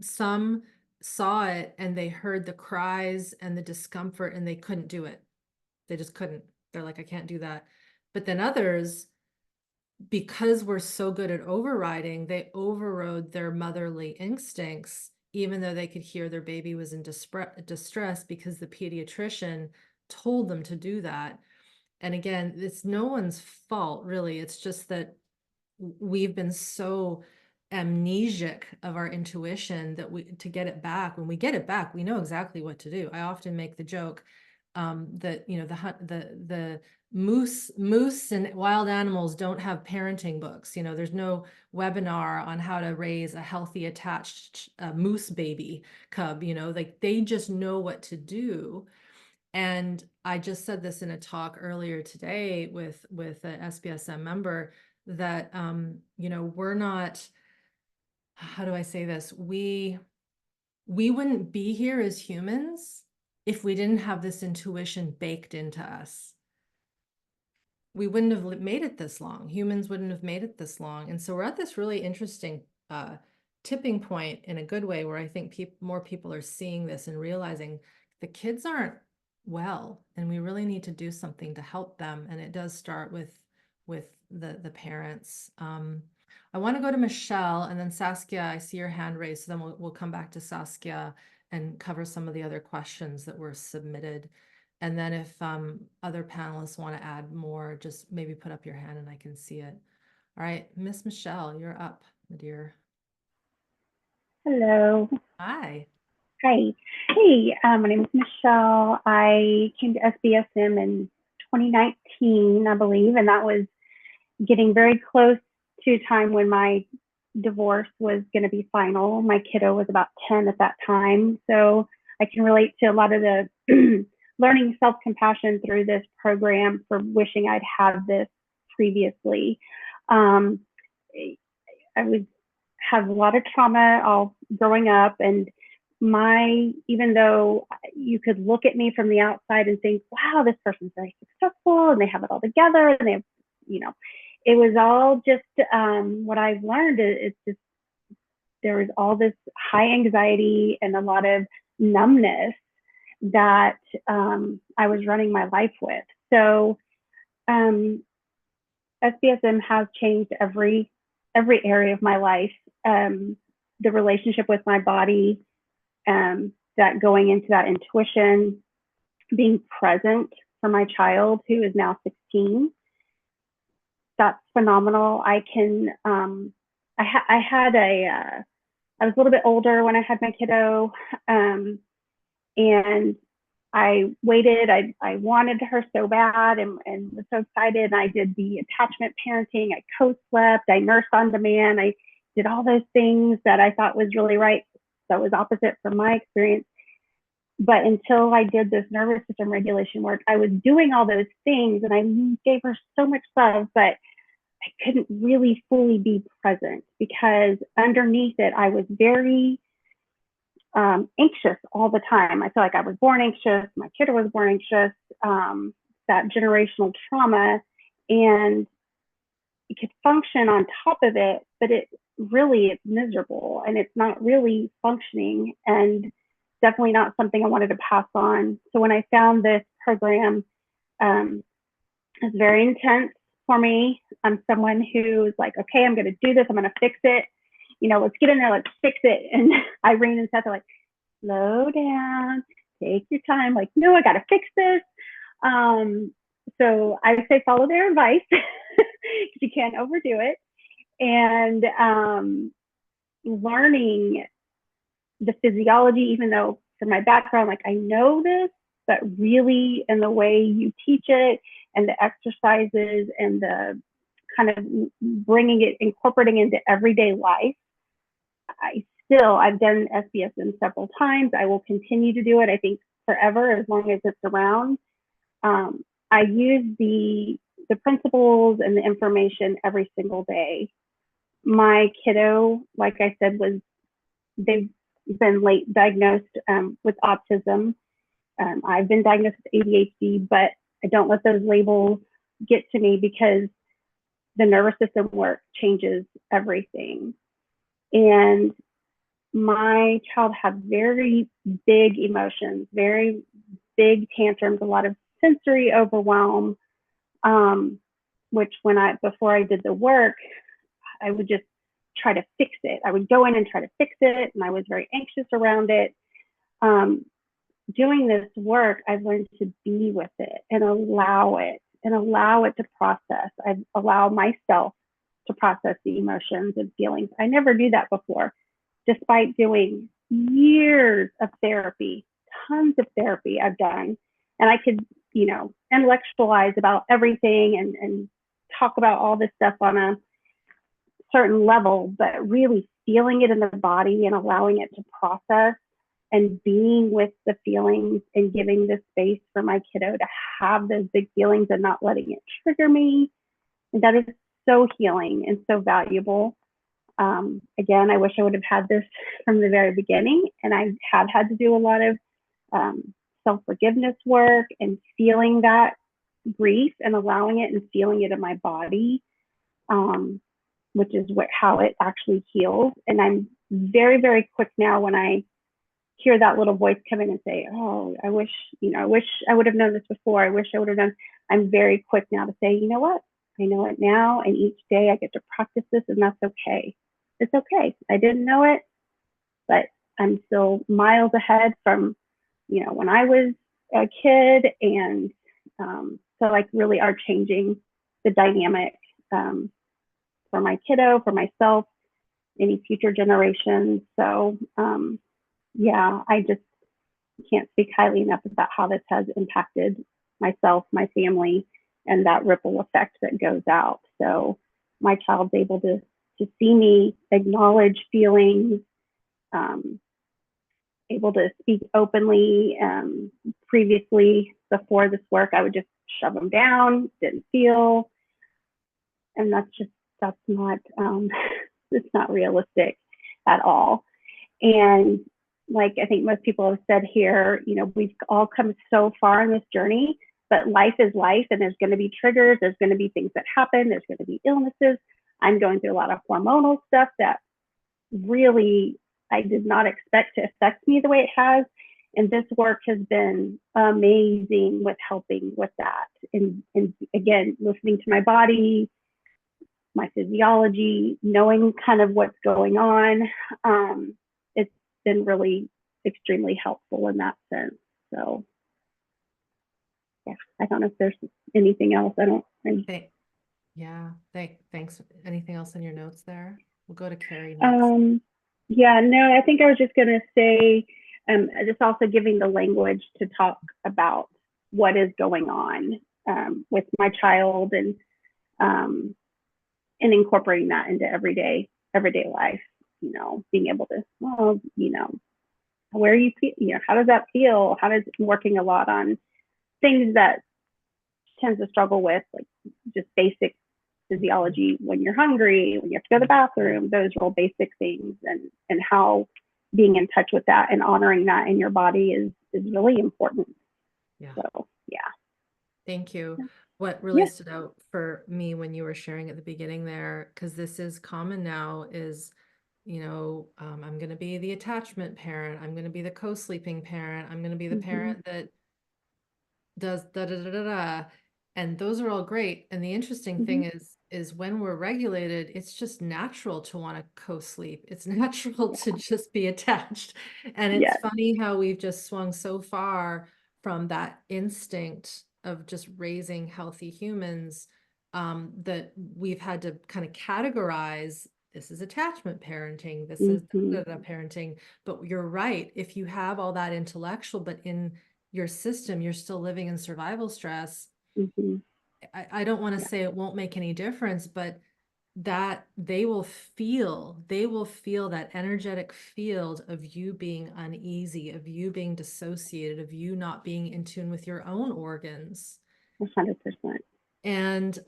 some saw it and they heard the cries and the discomfort and they couldn't do it. They just couldn't. They're like, I can't do that. But then others, because we're so good at overriding, they overrode their motherly instincts, even though they could hear their baby was in distress because the pediatrician told them to do that. And again, it's no one's fault, really. It's just that we've been so amnesic of our intuition that to get it back, when we get it back, we know exactly what to do. I often make the joke that, you know, the moose and wild animals don't have parenting books. You know, there's no webinar on how to raise a healthy attached moose baby cub. You know, like they just know what to do. And I just said this in a talk earlier today with an SBSM member. that, you know, we're not, how do I say this? We wouldn't be here as humans if we didn't have this intuition baked into us. We wouldn't have made it this long. Humans wouldn't have made it this long. And so we're at this really interesting tipping point in a good way, where I think more people are seeing this and realizing the kids aren't well, and we really need to do something to help them. And it does start with the parents. I want to go to Michelle, and then Saskia. I see your hand raised, so then we'll come back to Saskia and cover some of the other questions that were submitted. And then if other panelists want to add more, just maybe put up your hand and I can see it. All right, Miss Michelle, you're up, my dear. Hello. Hi. Hi. Hey, my name is Michelle. I came to SBSM in 2019, I believe, and that was getting very close to a time when my divorce was going to be final. My kiddo was about 10 at that time, so I can relate to a lot of the learning self-compassion through this program for wishing I'd had this previously. I have a lot of trauma all growing up, and even though you could look at me from the outside and think, wow, this person's very successful and they have it all together, and they have, you know, it was all just what I've learned. It's just, there was all this high anxiety and a lot of numbness that I was running my life with. So SBSM has changed every area of my life. The relationship with my body, that going into that intuition, being present for my child who is now 16. That's phenomenal. I was a little bit older when I had my kiddo, and I waited. I wanted her so bad, and was so excited. And I did the attachment parenting. I co-slept. I nursed on demand. I did all those things that I thought was really right. That was opposite from my experience. But until I did this nervous system regulation work, I was doing all those things, and I gave her so much love, but I couldn't really fully be present, because underneath it, I was very anxious all the time. I feel like I was born anxious. My kiddo was born anxious, that generational trauma, and it could function on top of it, but it's miserable, and it's not really functioning, and definitely not something I wanted to pass on. So when I found this program, it's very intense for me. I'm someone who's like, okay, I'm going to do this. I'm going to fix it. You know, let's get in there. Let's fix it. And Irene and Seth are like, slow down, take your time. Like, no, I got to fix this. So I say follow their advice, because you can't overdo it. And learning the physiology, even though from my background, like I know this, but really in the way you teach it, and the exercises, and the kind of incorporating into everyday life. I've done SBSM several times. I will continue to do it, I think, forever, as long as it's around. I use the principles and the information every single day. My kiddo, like I said, they've been late diagnosed with autism. I've been diagnosed with ADHD, but I don't let those labels get to me, because the nervous system work changes everything. And my child had very big emotions, very big tantrums, a lot of sensory overwhelm, which before I did the work, I would just try to fix it. I would go in and try to fix it, and I was very anxious around it. Doing this work, I've learned to be with it and allow it to process. I allow myself to process the emotions and feelings. I never knew that before, despite doing years of therapy, tons of therapy I've done. And I could, intellectualize about everything and talk about all this stuff on a certain level, but really feeling it in the body and allowing it to process, and being with the feelings, and giving the space for my kiddo to have those big feelings and not letting it trigger me. And that is so healing and so valuable. Again, I wish I would have had this from the very beginning, and I have had to do a lot of self-forgiveness work and feeling that grief and allowing it and feeling it in my body, which is how it actually heals. And I'm very, very quick now when I hear that little voice come in and say, oh, I wish I would have known this before. I wish I would have done. I'm very quick now to say, you know what? I know it now. And each day I get to practice this, and that's okay. It's okay. I didn't know it, but I'm still miles ahead from, when I was a kid. And so like really are changing the dynamic for my kiddo, for myself, any future generations. So yeah, I just can't speak highly enough about how this has impacted myself, my family, and that ripple effect that goes out. So my child's able to see me, acknowledge feelings, able to speak openly. Previously, before this work, I would just shove them down, didn't feel, and that's not it's not realistic at all. And like I think most people have said here, we've all come so far in this journey, but life is life, and there's going to be triggers. There's going to be things that happen. There's going to be illnesses. I'm going through a lot of hormonal stuff that really I did not expect to affect me the way it has. And this work has been amazing with helping with that. And again, listening to my body, my physiology, knowing kind of what's going on. It's been really extremely helpful in that sense. So yeah, I don't know if there's anything else. Thanks. Anything else in your notes there? We'll go to Carrie next. Yeah, no, I think I was just going to say, just also giving the language to talk about what is going on with my child, and incorporating that into everyday life. Being able to, where you feel, how does that feel? How does working a lot on things that tends to struggle with, like just basic physiology, when you're hungry, when you have to go to the bathroom, those real basic things, and how being in touch with that and honoring that in your body is really important. Yeah. So yeah. Thank you. What really stood out for me when you were sharing at the beginning there, because this is common now, is, I'm going to be the attachment parent. I'm going to be the co-sleeping parent. I'm going to be the parent that does da da da da da. And those are all great. And the interesting thing is when we're regulated, it's just natural to want to co-sleep. It's natural to just be attached. And it's funny how we've just swung so far from that instinct of just raising healthy humans, that we've had to kind of categorize, this is attachment parenting, this is parenting. But you're right. If you have all that intellectual, but in your system, you're still living in survival stress. I don't want to say it won't make any difference, but that they will feel that energetic field of you being uneasy, of you being dissociated, of you not being in tune with your own organs. 100%. And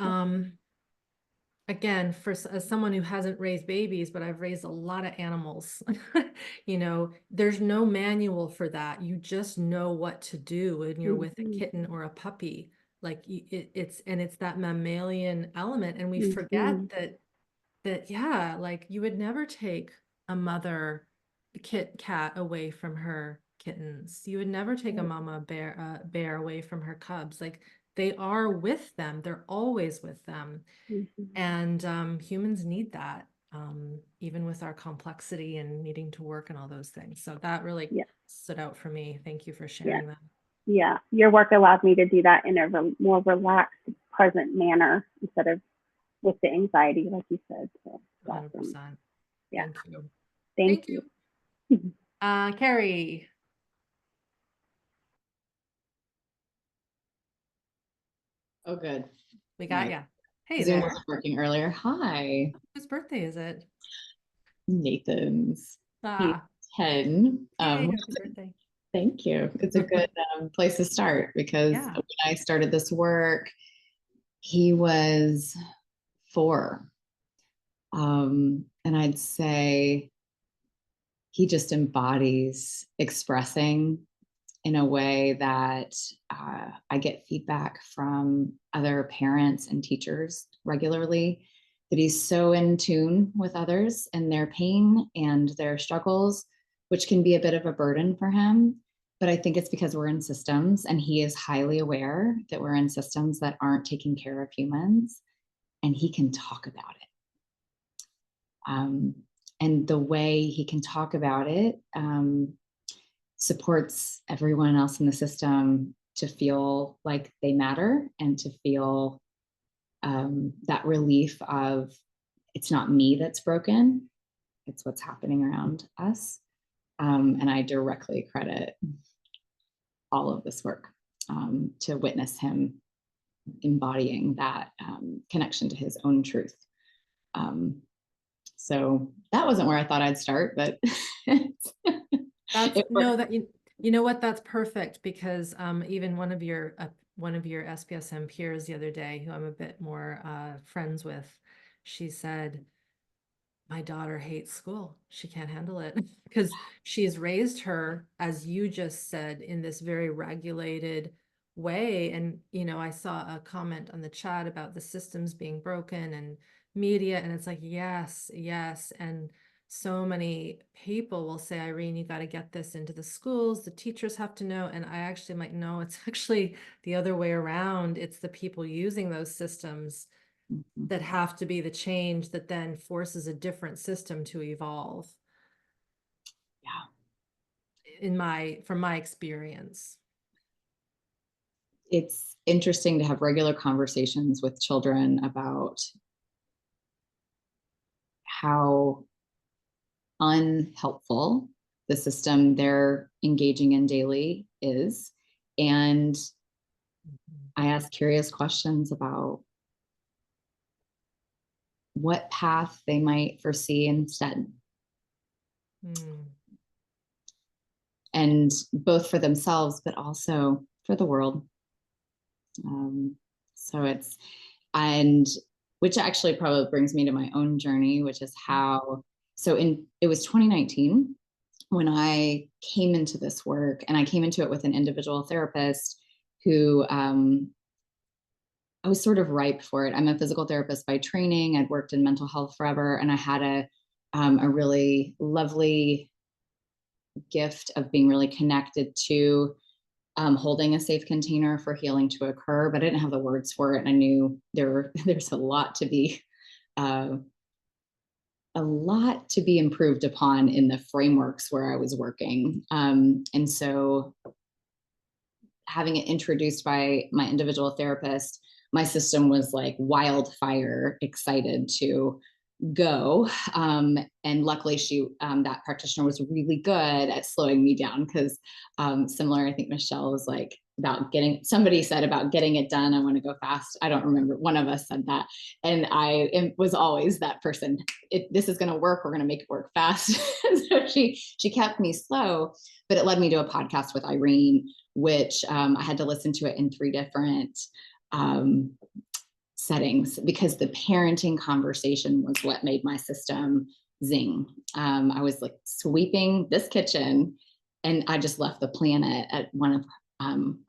again, as someone who hasn't raised babies, but I've raised a lot of animals, there's no manual for that. You just know what to do when you're with a kitten or a puppy. Like it's that mammalian element. And we forget that, yeah, like you would never take a mother cat away from her kittens. You would never take a mama bear away from her cubs. Like they are with them. They're always with them. And humans need that, even with our complexity and needing to work and all those things. So that really stood out for me. Thank you for sharing that. Yeah, your work allowed me to do that in a more relaxed, present manner instead of with the anxiety, like you said. So 100%. Awesome. Yeah. Thank you. Thank you. Carrie. Oh, good. We got ya. Hey Zoom there. wasn't working earlier. Hi. Whose birthday is it? Nathan's. He's 10. Yay, happy birthday. Thank you. It's a good place to start, because when I started this work, he was 4. And I'd say he just embodies expressing in a way that I get feedback from other parents and teachers regularly, that he's so in tune with others and their pain and their struggles, which can be a bit of a burden for him. But I think it's because we're in systems, and he is highly aware that we're in systems that aren't taking care of humans, and he can talk about it. And the way he can talk about it supports everyone else in the system to feel like they matter, and to feel that relief of, it's not me that's broken, it's what's happening around us. And I directly credit all of this work to witness him embodying that connection to his own truth. So that wasn't where I thought I'd start, but That's no, that you know what, that's perfect, because even one of your SBSM peers the other day, who I'm a bit more friends with, she said, my daughter hates school. She can't handle it because she's raised her, as you just said, in this very regulated way. And, you know, I saw a comment on the chat about the systems being broken and media, and it's like, yes, yes. And so many people will say, Irene, you got to get this into the schools. The teachers have to know. And I actually am like, no, it's actually the other way around. It's the people using those systems that have to be the change that then forces a different system to evolve. Yeah. From my experience. It's interesting to have regular conversations with children about how unhelpful the system they're engaging in daily is. And I ask curious questions about what path they might foresee instead. And both for themselves, but also for the world. So it's, and which actually probably brings me to my own journey, which is how, it was 2019 when I came into this work, and I came into it with an individual therapist who, I was sort of ripe for it. I'm a physical therapist by training. I'd worked in mental health forever, and I had a really lovely gift of being really connected to holding a safe container for healing to occur, but I didn't have the words for it. And I knew there's a lot to be improved upon in the frameworks where I was working. And so having it introduced by my individual therapist, my system was like wildfire excited to go. And luckily that practitioner was really good at slowing me down, because similar, I think Michelle was like, somebody said about getting it done, I want to go fast. I don't remember, one of us said that. And I was always that person. This is going to work. We're going to make it work fast. So she kept me slow, but it led me to a podcast with Irene, which I had to listen to it in 3 different settings, because the parenting conversation was what made my system zing. I was like sweeping this kitchen, and I just left the planet at one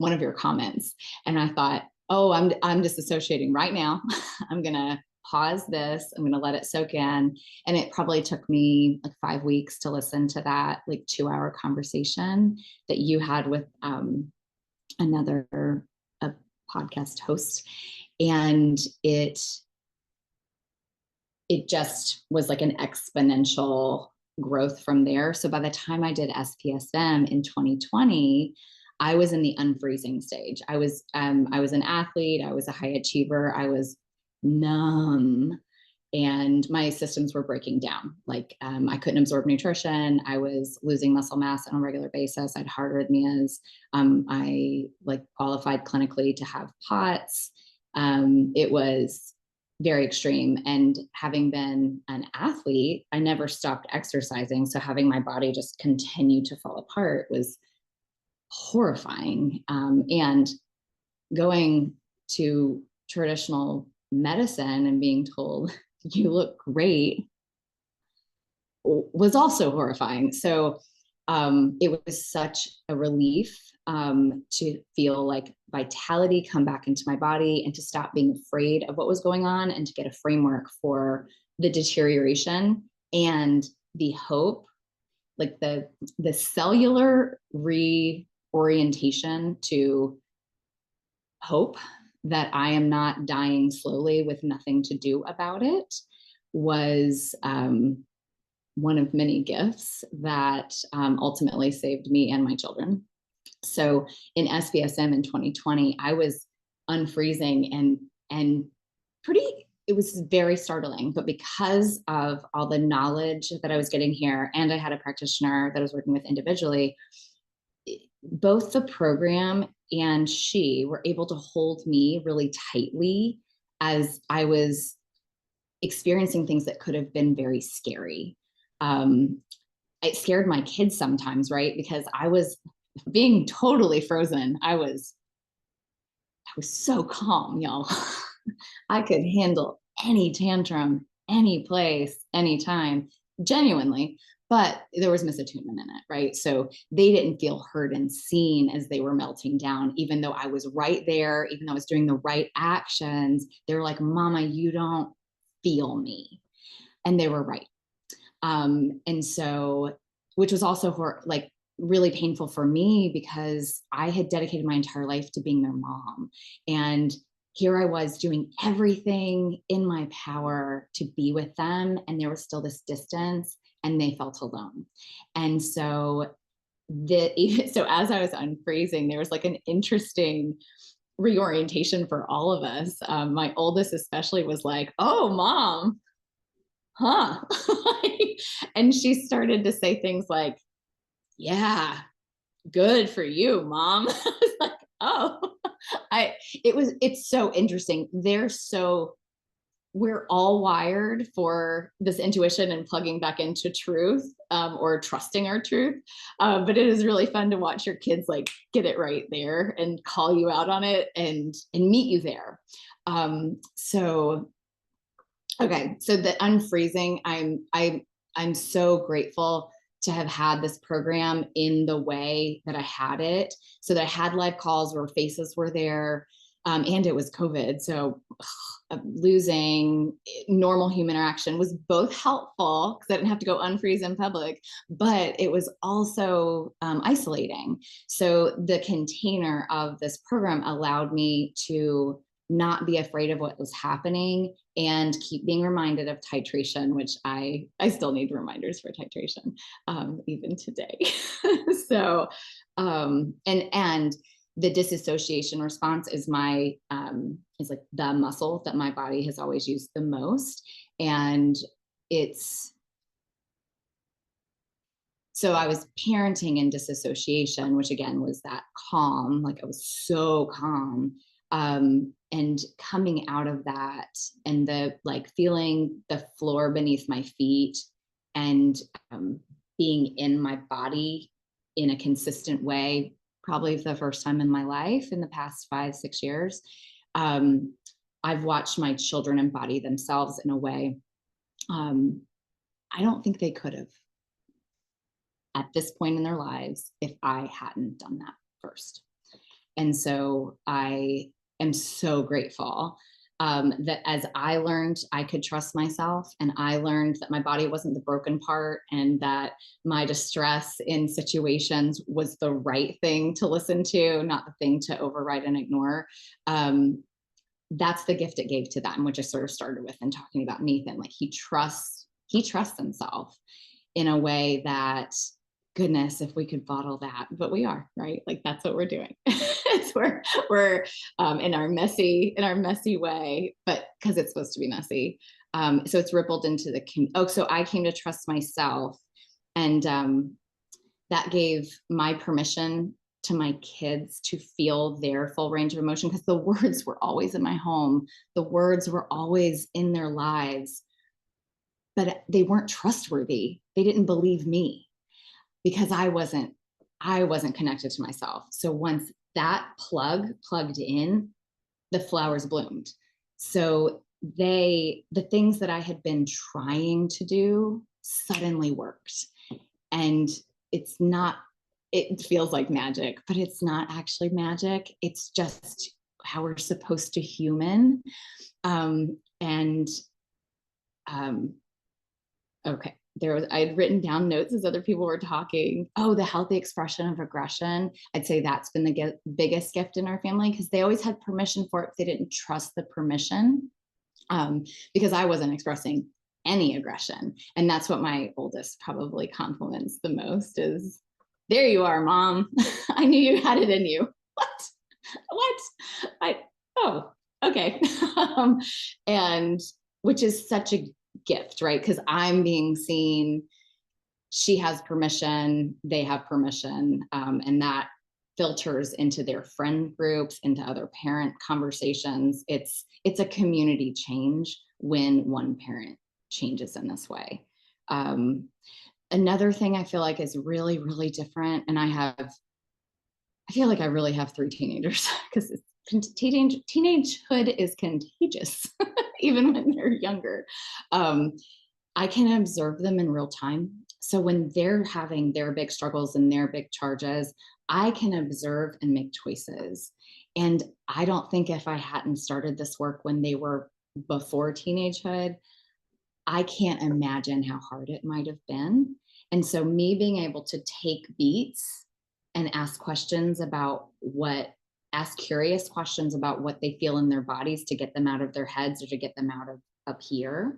of your comments, and I thought, oh, I'm disassociating right now. I'm gonna pause this. I'm gonna let it soak in, and it probably took me like 5 weeks to listen to that like 2-hour conversation that you had with another podcast host. And it just was like an exponential growth from there. So by the time I did SBSM in 2020, I was in the unfreezing stage. I was an athlete. I was a high achiever. I was numb, and my systems were breaking down. Like I couldn't absorb nutrition. I was losing muscle mass on a regular basis. I had heart arrhythmias. I like qualified clinically to have POTS. It was very extreme. And having been an athlete, I never stopped exercising. So having my body just continue to fall apart was horrifying. And going to traditional medicine and being told, you look great, was also horrifying. So it was such a relief to feel like vitality come back into my body and to stop being afraid of what was going on and to get a framework for the deterioration and the hope, like the cellular reorientation to hope that I am not dying slowly with nothing to do about it, was one of many gifts that ultimately saved me and my children. So in SBSM in 2020, I was unfreezing and it was very startling, but because of all the knowledge that I was getting here, and I had a practitioner that I was working with individually, both the program and she were able to hold me really tightly as I was experiencing things that could have been very scary. It scared my kids sometimes, right? Because I was being totally frozen. I was so calm, y'all. I could handle any tantrum, any place, anytime, genuinely, but there was misattunement in it, right? So they didn't feel heard and seen as they were melting down, even though I was right there, even though I was doing the right actions. They were like, Mama, you don't feel me. And they were right. And so, which was also like really painful for me because I had dedicated my entire life to being their mom. And here I was doing everything in my power to be with them. And there was still this distance and they felt alone. And so so as I was unfreezing, there was like an interesting reorientation for all of us. My oldest especially was like, oh, Mom, huh? And she started to say things like, yeah, good for you, Mom. I was like, oh, it's so interesting. We're all wired for this intuition and plugging back into truth, or trusting our truth. But it is really fun to watch your kids like get it right there and call you out on it and meet you there. Okay, so the unfreezing, I'm so grateful to have had this program in the way that I had it, so that I had live calls where faces were there, and it was COVID, so losing normal human interaction was both helpful because I didn't have to go unfreeze in public, but it was also isolating. So the container of this program allowed me to not be afraid of what was happening and keep being reminded of titration, which I still need reminders for titration, even today. So, and the disassociation response is is like the muscle that my body has always used the most. And so I was parenting in disassociation, which again was that calm, like I was so calm. And coming out of that and feeling the floor beneath my feet and being in my body in a consistent way, probably for the first time in my life in the past 5-6 years. I've watched my children embody themselves in a way I don't think they could have at this point in their lives if I hadn't done that first. And so I am so grateful that as I learned I could trust myself, and I learned that my body wasn't the broken part, and that my distress in situations was the right thing to listen to, not the thing to override and ignore. That's the gift it gave to them, which I sort of started with in talking about Nathan. Like he trusts himself in a way that, goodness, if we could bottle that, but we are, right? Like that's what we're doing. we're in our messy way, but because it's supposed to be messy. So it's rippled into so I came to trust myself, and that gave my permission to my kids to feel their full range of emotion, because the words were always in my home. The words were always in their lives, but they weren't trustworthy. They didn't believe me because I wasn't connected to myself. So once that plugged in, the flowers bloomed. So the things that I had been trying to do suddenly worked. And it feels like magic, but it's not actually magic. It's just how we're supposed to human. Okay. I had written down notes as other people were talking. Oh, the healthy expression of aggression. I'd say that's been the biggest gift in our family, because they always had permission for it. They didn't trust the permission, because I wasn't expressing any aggression. And that's what my oldest probably compliments the most is, there you are, Mom. I knew you had it in you. What? Oh, okay. And which is such a gift, right? Because I'm being seen, she has permission, they have permission, and that filters into their friend groups, into other parent conversations. It's a community change when one parent changes in this way. Another thing I feel like is really, really different, and I feel like I really have 3 teenagers, because teenagehood is contagious, even when they're younger. I can observe them in real time. So when they're having their big struggles and their big charges, I can observe and make choices. And I don't think if I hadn't started this work when they were before teenagehood, I can't imagine how hard it might have been. And so me being able to take beats and ask curious questions about what they feel in their bodies to get them out of their heads or to get them out of up here.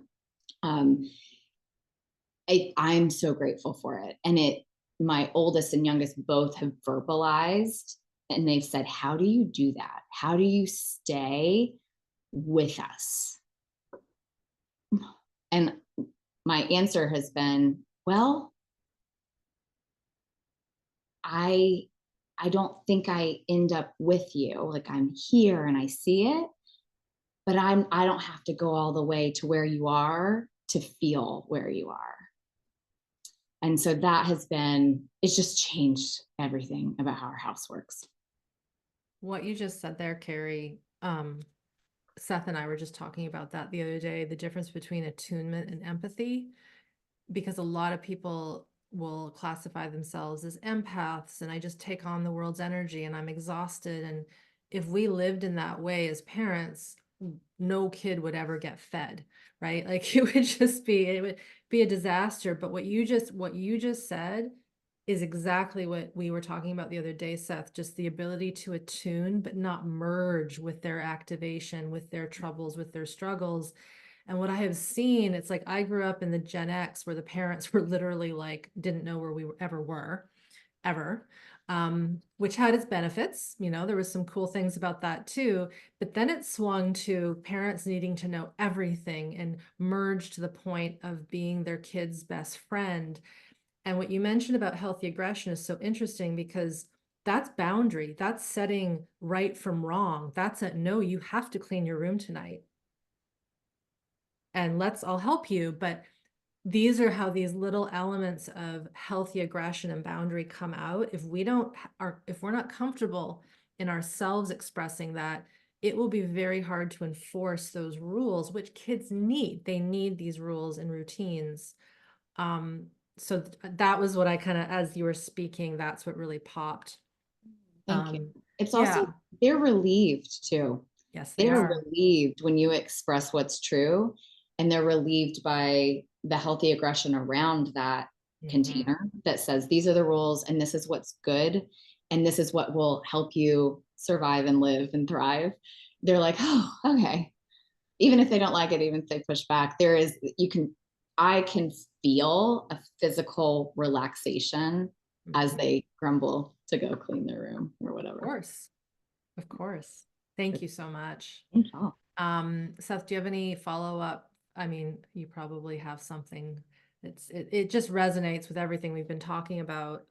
I'm so grateful for it. And my oldest and youngest both have verbalized, and they've said, how do you do that? How do you stay with us? And my answer has been, well, I don't think I end up with you. Like, I'm here and I see it, but I don't have to go all the way to where you are to feel where you are. And so it's just changed everything about how our house works. What you just said there, Carrie, Seth and I were just talking about that the other day, the difference between attunement and empathy, because a lot of people will classify themselves as empaths, and I just take on the world's energy and I'm exhausted. And if we lived in that way as parents, no kid would ever get fed, right? Like it would be a disaster. But what you just said is exactly what we were talking about the other day, Seth, just the ability to attune, but not merge with their activation, with their troubles, with their struggles. And what I have seen, it's like I grew up in the Gen X where the parents were literally like, didn't know where we were, ever, which had its benefits. There was some cool things about that too. But then it swung to parents needing to know everything and merge to the point of being their kid's best friend. And what you mentioned about healthy aggression is so interesting, because that's boundary. That's setting right from wrong. That's no, you have to clean your room tonight. And I'll help you. But these are how these little elements of healthy aggression and boundary come out. If we're not comfortable in ourselves expressing that, it will be very hard to enforce those rules, which kids need. They need these rules and routines. So that was what I kind of, as you were speaking, that's what really popped. Thank you. It's also, they're relieved too. Yes, they're relieved when you express what's true, and they're relieved by the healthy aggression around that container that says, these are the rules and this is what's good. And this is what will help you survive and live and thrive. They're like, oh, okay. Even if they don't like it, even if they push back, I can feel a physical relaxation as they grumble to go clean their room or whatever. Of course. Thank you so much. Seth, do you have any follow-up? I mean, you probably have something. It just resonates with everything we've been talking about.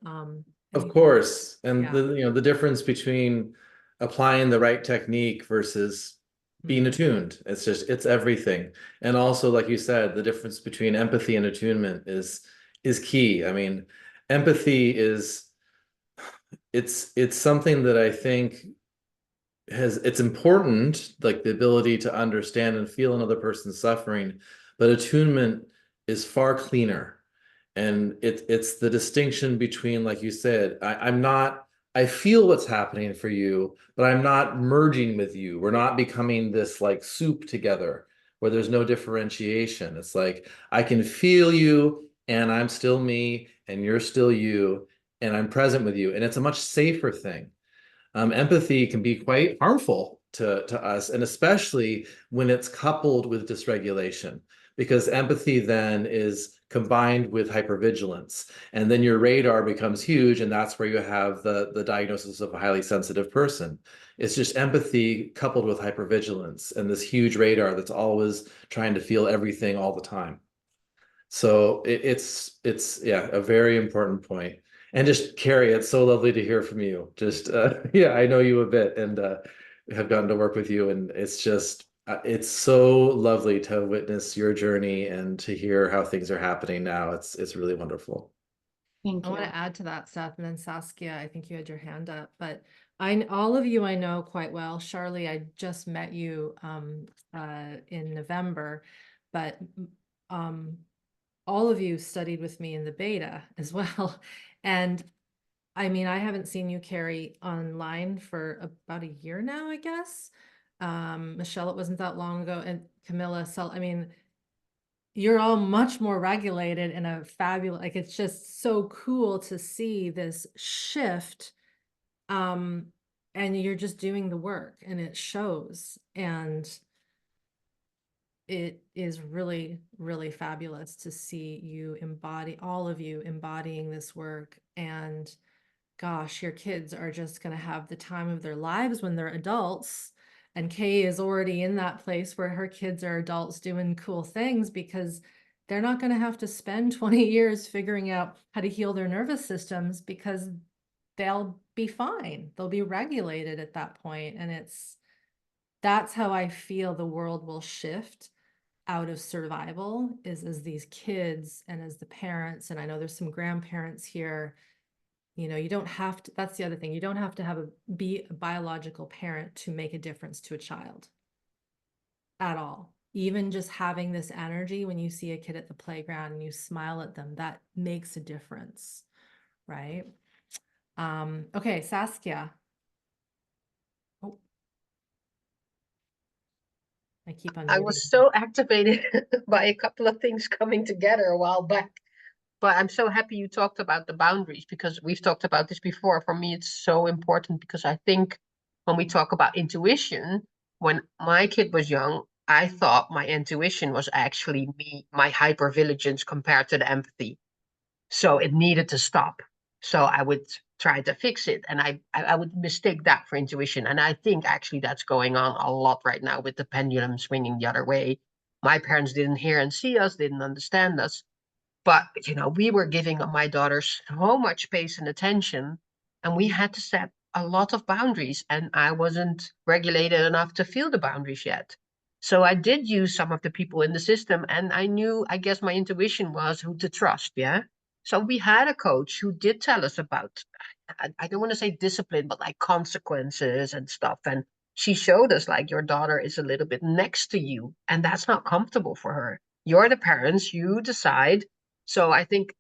Of course. And the difference between applying the right technique versus being attuned. It's everything. And also, like you said, the difference between empathy and attunement is key. I mean, empathy it's something that I think it's important, like the ability to understand and feel another person's suffering, but attunement is far cleaner. And it's the distinction between, like you said, I feel what's happening for you, but I'm not merging with you. We're not becoming this like soup together where there's no differentiation. It's like I can feel you and I'm still me and you're still you and I'm present with you. And it's a much safer thing. Empathy can be quite harmful to us, and especially when it's coupled with dysregulation, because empathy then is combined with hypervigilance, and then your radar becomes huge, and that's where you have the diagnosis of a highly sensitive person. It's just empathy coupled with hypervigilance and this huge radar that's always trying to feel everything all the time. So it's yeah, a very important point. And just Carrie, it's so lovely to hear from you. Just yeah, I know you a bit and have gotten to work with you, and it's just it's so lovely to witness your journey and to hear how things are happening now. It's really wonderful. Thank I you. want to add to that, Seth, and then Saskia, I think you had your hand up, but all of you I know quite well. Charlie, I just met you in November, but all of you studied with me in the beta as well. And I mean, I haven't seen you, Carrie, online for about a year now, I guess. Michelle, it wasn't that long ago, and Camilla, I mean, you're all much more regulated in a fabulous, like, it's just so cool to see this shift. And you're just doing the work and it shows. And it is really, really fabulous to see you embody, all of you embodying this work. And gosh, your kids are just going to have the time of their lives when they're adults. And Kay is already in that place where her kids are adults doing cool things, because they're not going to have to spend 20 years figuring out how to heal their nervous systems, because they'll be fine. They'll be regulated at that point. And that's how I feel the world will shift out of survival, is as these kids and as the parents. And I know there's some grandparents here. You know, you don't have to, that's the other thing. You don't have to be a biological parent to make a difference to a child at all. Even just having this energy when you see a kid at the playground and you smile at them, that makes a difference, right? Okay, Saskia. Oh, I keep on I muting. was so activated by a couple of things coming together a while back. But I'm so happy you talked about the boundaries, because we've talked about this before. For me, it's so important, because I think when we talk about intuition, when my kid was young, I thought my intuition was actually me, my hypervigilance compared to the empathy. So it needed to stop. So I would try to fix it, and I would mistake that for intuition. And I think actually that's going on a lot right now with the pendulum swinging the other way. My parents didn't hear and see us, didn't understand us. But, we were giving my daughter so much space and attention, and we had to set a lot of boundaries, and I wasn't regulated enough to feel the boundaries yet. So I did use some of the people in the system, and I guess my intuition was who to trust. Yeah. So we had a coach who did tell us about, I don't want to say discipline, but like consequences and stuff. And she showed us, like, your daughter is a little bit next to you, and that's not comfortable for her. You're the parents, you decide. So I think,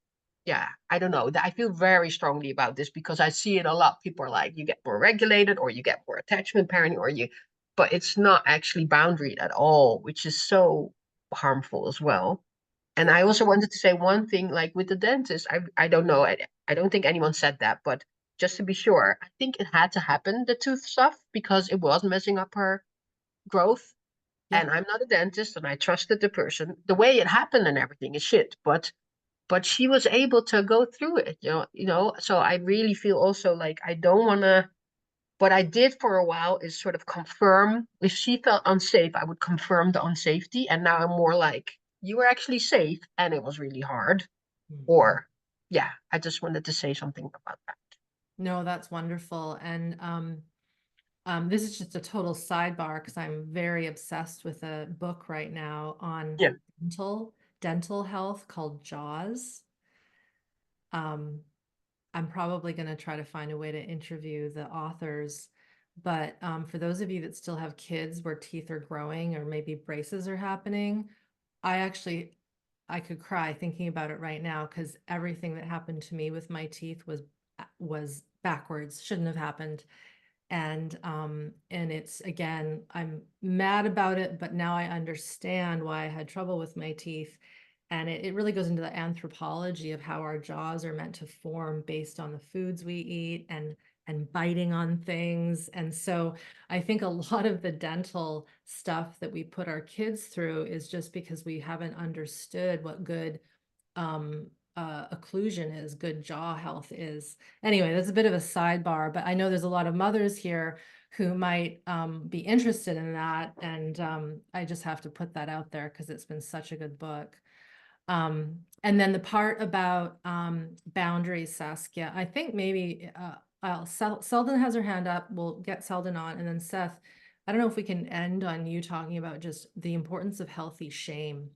yeah, I don't know. I feel very strongly about this, because I see it a lot. People are like, you get more regulated, or you get more attachment parenting, but it's not actually boundaried at all, which is so harmful as well. And I also wanted to say one thing, like with the dentist, I don't know. I don't think anyone said that, but just to be sure, I think it had to happen, the tooth stuff, because it was messing up her growth. Yeah. And I'm not a dentist, and I trusted the person. The way it happened and everything is shit, but she was able to go through it, so I really feel also like I don't want to. What I did for a while is sort of confirm, if she felt unsafe, I would confirm the unsafety, and now I'm more like, you were actually safe and it was really hard. Or yeah, I just wanted to say something about that. No, that's wonderful. And this is just a total sidebar, because I'm very obsessed with a book right now on Yeah. dental health called Jaws. I'm probably going to try to find a way to interview the authors, But for those of you that still have kids where teeth are growing or maybe braces are happening, I could cry thinking about it right now, because everything that happened to me with my teeth was backwards, shouldn't have happened. And it's, again, I'm mad about it, but now I understand why I had trouble with my teeth. And it really goes into the anthropology of how our jaws are meant to form based on the foods we eat and biting on things. And so I think a lot of the dental stuff that we put our kids through is just because we haven't understood what good occlusion is, good jaw health is. Anyway, that's a bit of a sidebar, but I know there's a lot of mothers here who might be interested in that. And I just have to put that out there because it's been such a good book. And then the part about boundaries, Saskia, I think maybe Selden has her hand up. We'll get Selden on, and then Seth, I don't know if we can end on you talking about just the importance of healthy shame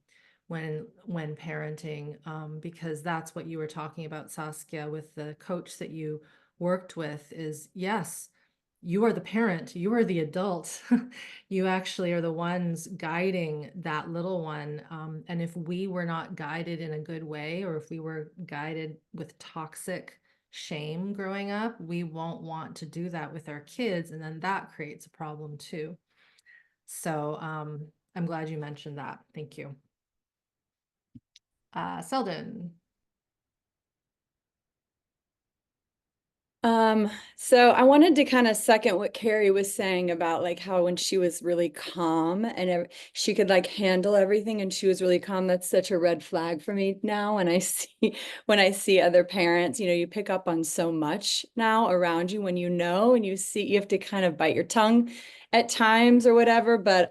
when parenting, because that's what you were talking about, Saskia, with the coach that you worked with. Is, yes, you are the parent, you are the adult. You actually are the ones guiding that little one. And if we were not guided in a good way, or if we were guided with toxic shame growing up, we won't want to do that with our kids. And then that creates a problem too. So I'm glad you mentioned that. Thank you. Selden. So I wanted to kind of second what Carrie was saying about like how when she was really calm and she could like handle everything and she was really calm. That's such a red flag for me now. When I see other parents, you know, you pick up on so much now around you when you know, and you see, you have to kind of bite your tongue at times or whatever. But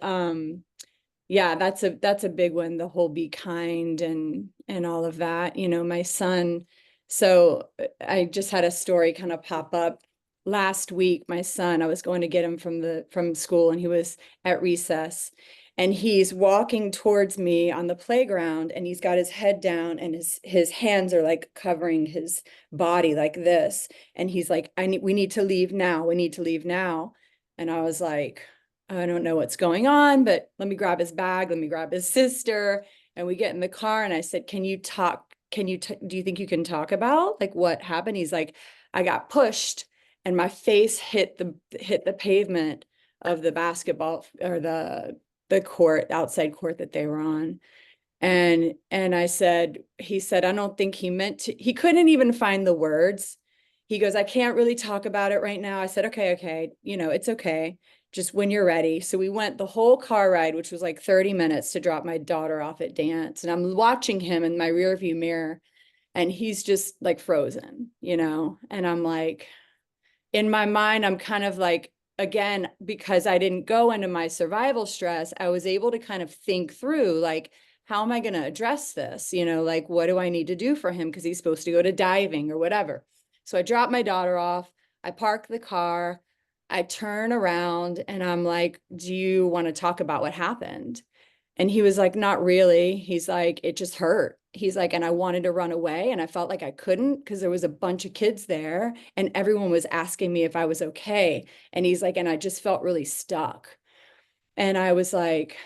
yeah, that's a big one, the whole be kind and all of that. You know, my son, so I just had a story kind of pop up last week. My son, I was going to get him from school, and he was at recess, and he's walking towards me on the playground, and he's got his head down and his hands are like covering his body like this, and he's like, we need to leave now, we need to leave now. And I was like, I don't know what's going on, but let me grab his bag, let me grab his sister. And we get in the car, and I said, can you talk? Do you think you can talk about like what happened? He's like, I got pushed and my face hit the pavement of the basketball or the court, outside court that they were on. And I said, he said, I don't think he meant to, he couldn't even find the words. He goes, I can't really talk about it right now. I said, okay, you know, it's okay, just when you're ready. So we went the whole car ride, which was like 30 minutes, to drop my daughter off at dance. And I'm watching him in my rearview mirror, and he's just like frozen, you know? And I'm like, in my mind, I'm kind of like, again, because I didn't go into my survival stress, I was able to kind of think through like, how am I going to address this? You know, like, what do I need to do for him? Because he's supposed to go to diving or whatever. So I dropped my daughter off. I park the car. I turn around and I'm like, do you want to talk about what happened? And he was like, not really. He's like, it just hurt. He's like, and I wanted to run away and I felt like I couldn't because there was a bunch of kids there and everyone was asking me if I was okay. And he's like, and I just felt really stuck. And I was like,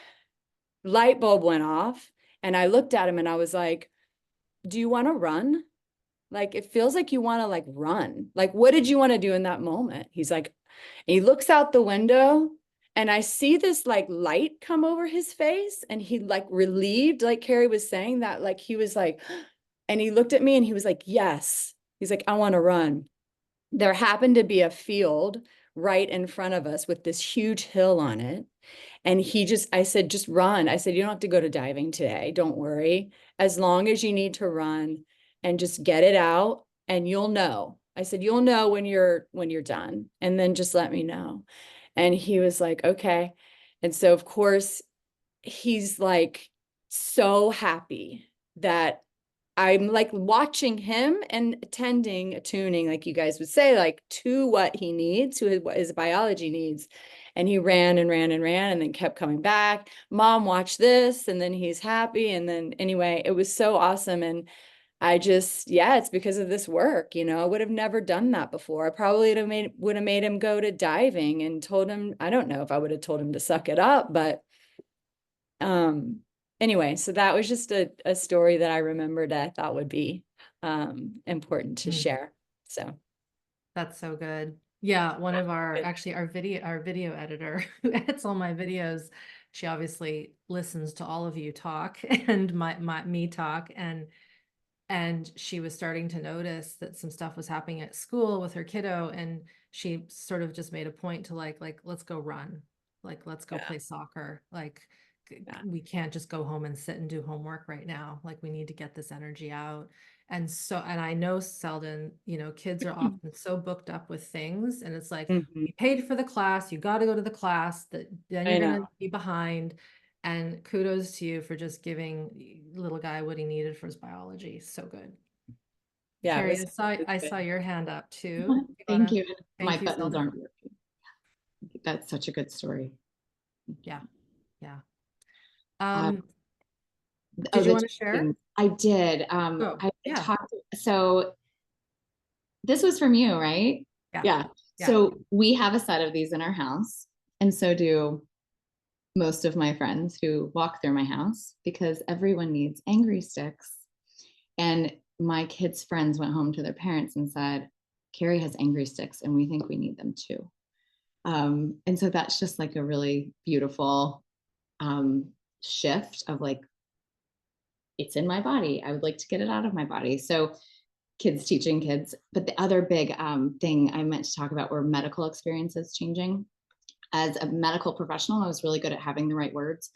light bulb went off, and I looked at him and I was like, do you want to run? Like, it feels like you want to like run. Like, what did you want to do in that moment? He's like, and he looks out the window and I see this like light come over his face, and he like relieved, like Carrie was saying, that like he was like, and he looked at me and he was like, yes. He's like, I want to run. There happened to be a field right in front of us with this huge hill on it. And I said, just run. I said, you don't have to go to diving today. Don't worry. As long as you need to run and just get it out, and you'll know. I said, you'll know when you're done, and then just let me know. And he was like, okay. And so of course he's like so happy that I'm like watching him and attuning, like you guys would say, like to what he needs, to what his biology needs. And he ran and ran and ran and then kept coming back. Mom, watch this. And then he's happy. And then anyway, it was so awesome. And yeah, it's because of this work, you know. I would have never done that before. I probably would have made him go to diving and told him, I don't know if I would have told him to suck it up, but anyway, so that was just a story that I remembered that I thought would be important to share. So that's so good. Yeah, one of our video editor who edits all my videos, she obviously listens to all of you talk and me talk, and she was starting to notice that some stuff was happening at school with her kiddo, and she sort of just made a point to like let's go run, like let's go play soccer, like we can't just go home and sit and do homework right now, like we need to get this energy out. And I know, Selden, you know, kids are often so booked up with things, and it's like, you paid for the class, you got to go to the class, that then you're going to be behind. And kudos to you for just giving little guy what he needed for his biology. So good. Yeah, Carrie, I saw your hand up too. Thank you. Thank My you, buttons Selden. aren't working. That's such a good story. Yeah. Yeah. Oh, Did you want to share? I did. Oh, I yeah. talked, so this was from you, right? Yeah. Yeah. So we have a set of these in our house, and so do most of my friends who walk through my house, because everyone needs angry sticks. And my kids' friends went home to their parents and said, Carrie has angry sticks and we think we need them too. And so that's just like a really beautiful shift of like, it's in my body. I would like to get it out of my body. So kids teaching kids. But the other big thing I meant to talk about were medical experiences changing. As a medical professional, I was really good at having the right words.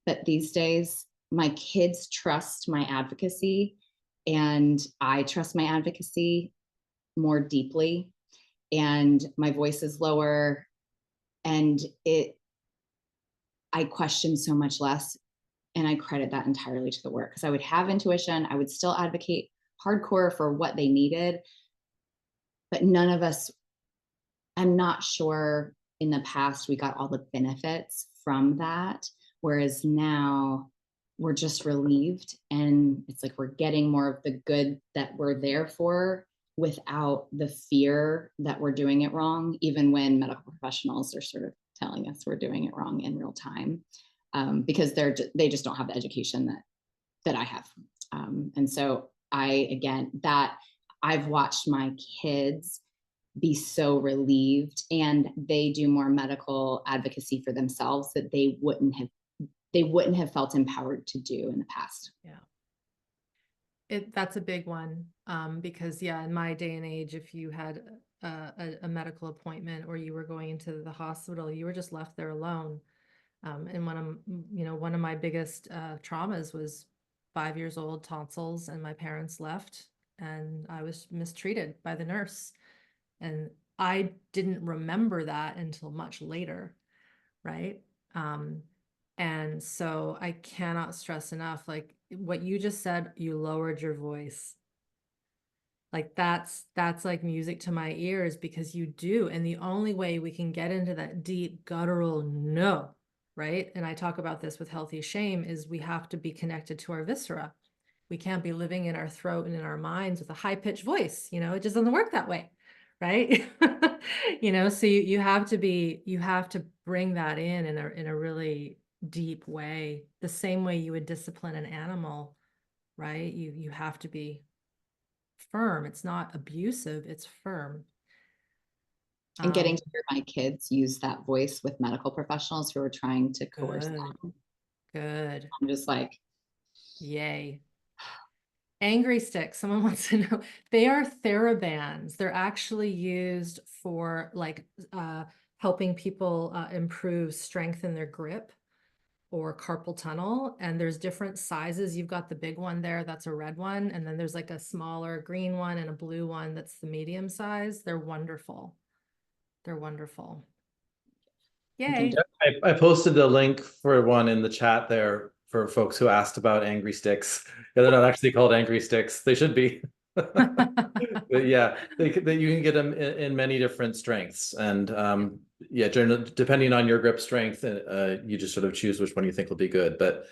But these days, my kids trust my advocacy, and I trust my advocacy more deeply. And my voice is lower, and I question so much less. And I credit that entirely to the work, because I would have intuition. I would still advocate hardcore for what they needed. But none of us, I'm not sure in the past we got all the benefits from that. Whereas now we're just relieved, and it's like we're getting more of the good that we're there for without the fear that we're doing it wrong, even when medical professionals are sort of telling us we're doing it wrong in real time. Because they just don't have the education that I have. And so I've watched my kids be so relieved, and they do more medical advocacy for themselves that they wouldn't have felt empowered to do in the past. Yeah. That's a big one. Because in my day and age, if you had a medical appointment or you were going into the hospital, you were just left there alone. And one of my biggest traumas was 5 years old, tonsils, and my parents left, and I was mistreated by the nurse. And I didn't remember that until much later, right? And so I cannot stress enough, like what you just said, you lowered your voice. Like that's like music to my ears, because you do. And the only way we can get into that deep guttural no, right? And I talk about this with healthy shame, is we have to be connected to our viscera. We can't be living in our throat and in our minds with a high-pitched voice. You know, it just doesn't work that way, right? You know, so you have to bring that in a really deep way, the same way you would discipline an animal, right? You have to be firm. It's not abusive, it's firm. And getting to hear my kids use that voice with medical professionals who are trying to coerce them. Good. I'm just like, yay. Angry sticks, someone wants to know. They are therabands. They're actually used for like helping people improve strength in their grip or carpal tunnel. And there's different sizes. You've got the big one there, that's a red one. And then there's like a smaller green one and a blue one that's the medium size. They're wonderful. They're wonderful. Yay. I posted the link for one in the chat there for folks who asked about angry sticks. Yeah, they're not actually called angry sticks. They should be. But yeah, you can get them in many different strengths. And depending on your grip strength, you just sort of choose which one you think will be good. But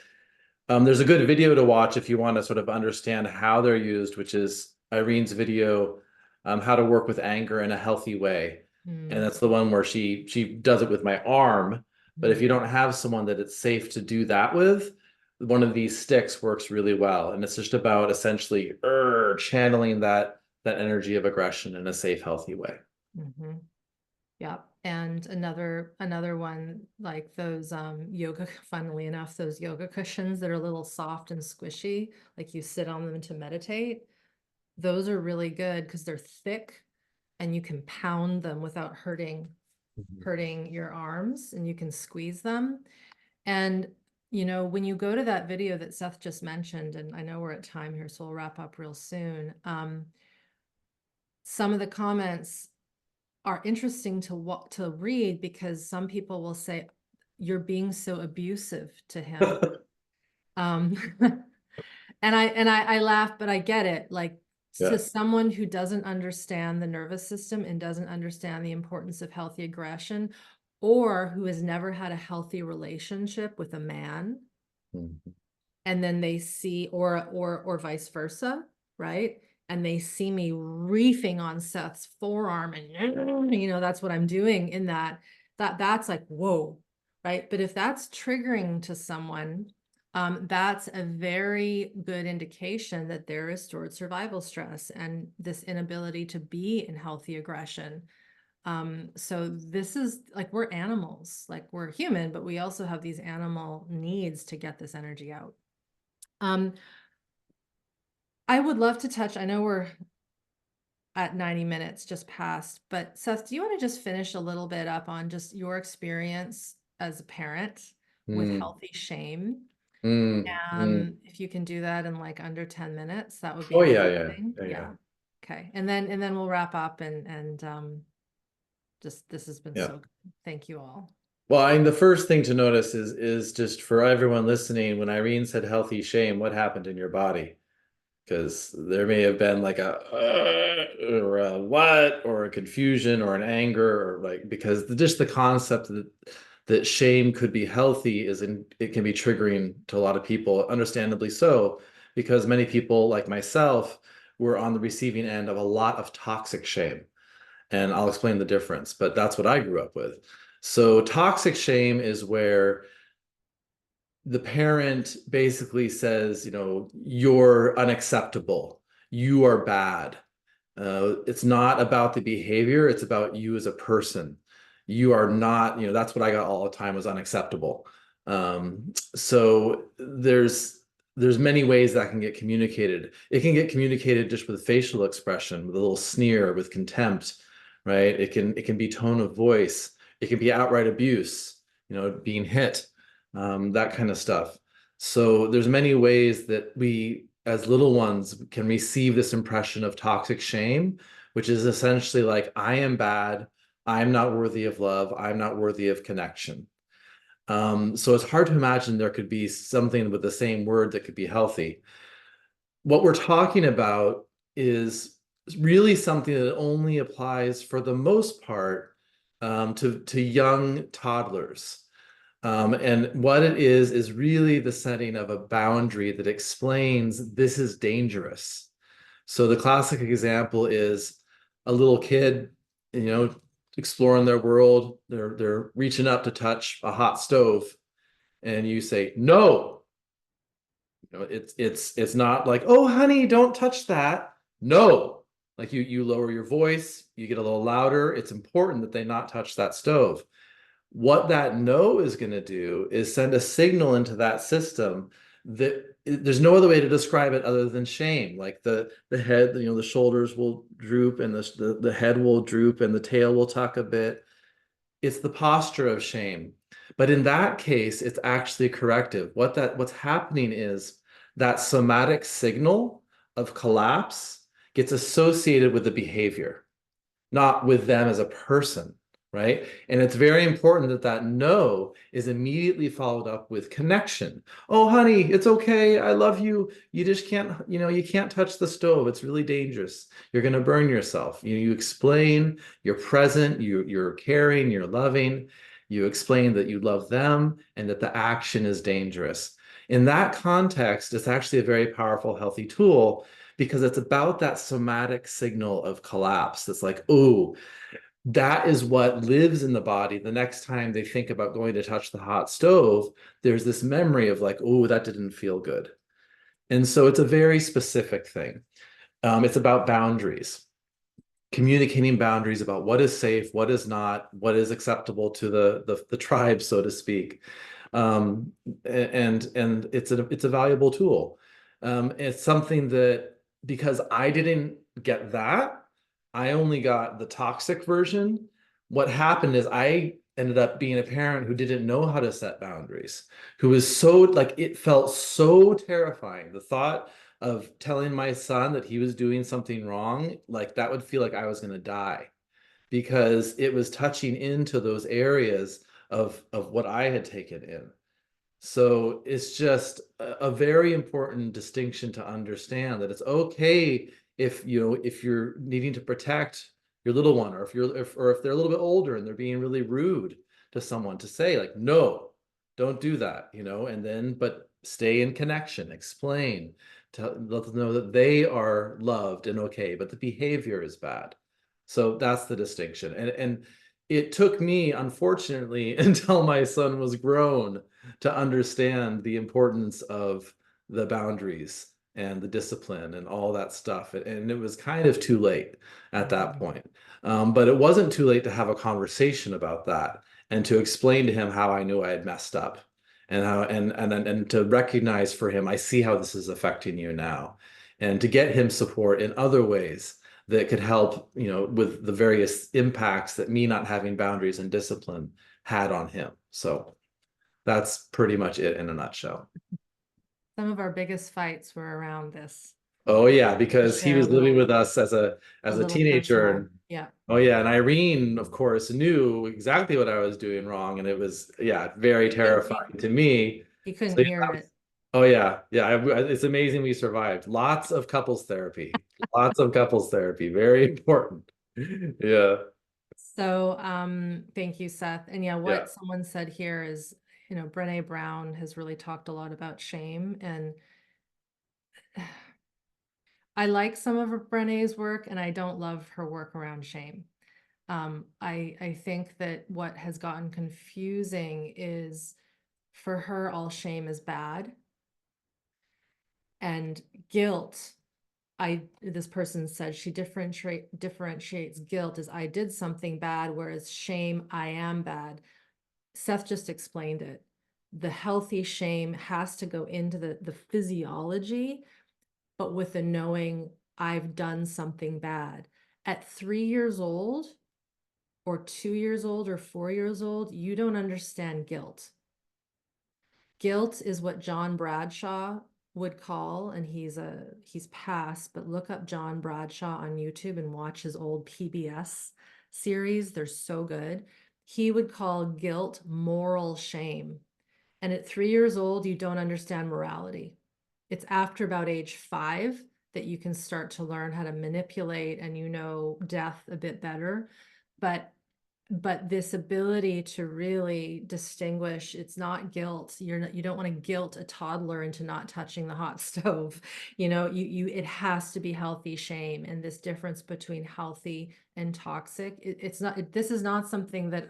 There's a good video to watch if you want to sort of understand how they're used, which is Irene's video, how to work with anger in a healthy way. And that's the one where she does it with my arm. But if you don't have someone that it's safe to do that with, one of these sticks works really well. And it's just about essentially channeling that energy of aggression in a safe, healthy way. Yeah. And another one, like those yoga, funnily enough, those yoga cushions that are a little soft and squishy, like you sit on them to meditate. Those are really good because they're thick and you can pound them without hurting your arms, and you can squeeze them. And you know, when you go to that video that Seth just mentioned, and I know we're at time here, so we'll wrap up real soon. Some of the comments are interesting to read, because some people will say, you're being so abusive to him. And I laugh, but I get it. Like, to someone who doesn't understand the nervous system and doesn't understand the importance of healthy aggression, or who has never had a healthy relationship with a man, and then they see, or vice versa, right? And they see me reefing on Seth's forearm, and you know, that's what I'm doing in that's like, whoa, right? But if that's triggering to someone, that's a very good indication that there is stored survival stress and this inability to be in healthy aggression. So this is like, we're animals, like we're human, but we also have these animal needs to get this energy out. I would love to touch, I know we're at 90 minutes just passed, but Seth, do you want to just finish a little bit up on just your experience as a parent with healthy shame? If you can do that in like under 10 minutes, that would be amazing. Yeah. Okay. And then we'll wrap up, and just, this has been so good. Thank you all. Well, I mean, the first thing to notice is just for everyone listening, when Irene said healthy shame, what happened in your body? Because there may have been like or a what, or a confusion, or an anger, or like, because just the concept that shame could be healthy it can be triggering to a lot of people, understandably so, because many people like myself were on the receiving end of a lot of toxic shame. And I'll explain the difference, but that's what I grew up with. So toxic shame is where the parent basically says, you know, you're unacceptable, you are bad. It's not about the behavior, it's about you as a person. You are not, you know, that's what I got all the time, was unacceptable. So there's many ways that can get communicated. It can get communicated just with facial expression, with a little sneer, with contempt, right? It can be tone of voice. It can be outright abuse, you know, being hit, that kind of stuff. So there's many ways that we, as little ones, can receive this impression of toxic shame, which is essentially like, I am bad, I'm not worthy of love, I'm not worthy of connection. So it's hard to imagine there could be something with the same word that could be healthy. What we're talking about is really something that only applies, for the most part, to young toddlers. And what it is really the setting of a boundary that explains this is dangerous. So the classic example is a little kid, you know, exploring their world. They're reaching up to touch a hot stove, and you say, no. You know, it's not like, oh, honey, don't touch that. No. Like you lower your voice, you get a little louder. It's important that they not touch that stove. What that no is going to do is send a signal into that system that there's no other way to describe it other than shame. Like the head, you know, the shoulders will droop, and the head will droop, and the tail will tuck a bit. It's the posture of shame. But in that case, it's actually corrective. What's happening is that somatic signal of collapse gets associated with the behavior, not with them as a person, right? And it's very important that no is immediately followed up with connection. Oh, honey, it's okay. I love you. You just can't, you know, you can't touch the stove. It's really dangerous. You're going to burn yourself. You explain, you're present, you're caring, you're loving. You explain that you love them and that the action is dangerous. In that context, it's actually a very powerful, healthy tool because it's about that somatic signal of collapse. That's like, oh, that is what lives in the body. The next time they think about going to touch the hot stove, there's this memory of like, oh, that didn't feel good. And so it's a very specific thing. It's about boundaries, communicating boundaries about what is safe, what is not, what is acceptable to the tribe, so to speak. And it's a valuable tool. It's something that, because I didn't get that, I only got the toxic version. What happened is I ended up being a parent who didn't know how to set boundaries, who was so like, it felt so terrifying. The thought of telling my son that he was doing something wrong, like that would feel like I was going to die, because it was touching into those areas of what I had taken in. So it's just a very important distinction to understand, that it's okay if, you know, if you're needing to protect your little one, or if they're a little bit older and they're being really rude to someone, to say like, no, don't do that, you know, and then, but stay in connection, explain, to let them know that they are loved and okay, but the behavior is bad. So that's the distinction. And it took me, unfortunately, until my son was grown to understand the importance of the boundaries and the discipline and all that stuff. And it was kind of too late at that point. But it wasn't too late to have a conversation about that and to explain to him how I knew I had messed up, and how and to recognize for him, I see how this is affecting you now, and to get him support in other ways that could help, you know, with the various impacts that me not having boundaries and discipline had on him. So that's pretty much it in a nutshell. Some of our biggest fights were around this. Oh yeah, because he share a was living little- with us as a little teenager. personal. And Yeah. oh yeah, and Irene, of course, knew exactly what I was doing wrong, and it was, yeah, very terrifying to me. He couldn't So, hear it. oh yeah, it's amazing we survived. Lots of couples therapy, lots of couples therapy, very important. Yeah. So thank you, Seth. And yeah, what Yeah. someone said here is, you know, Brené Brown has really talked a lot about shame, and I like some of Brené's work, and I don't love her work around shame. I think that what has gotten confusing is, for her, all shame is bad, and guilt. This person said she differentiates guilt as I did something bad, whereas shame, I am bad. Seth just explained it. The healthy shame has to go into the physiology, but with the knowing I've done something bad. At 3 years old, or 2 years old, or 4 years old, you don't understand guilt. Guilt is what John Bradshaw would call, and he's passed, but look up John Bradshaw on YouTube and watch his old PBS series. They're so good. He would call guilt moral shame. And at 3 years old, you don't understand morality. It's after about age 5 that you can start to learn how to manipulate and, you know, death a bit better. But this ability to really distinguish, it's not guilt. You don't want to guilt a toddler into not touching the hot stove. You know, it has to be healthy shame. And this difference between healthy and toxic, this is not something that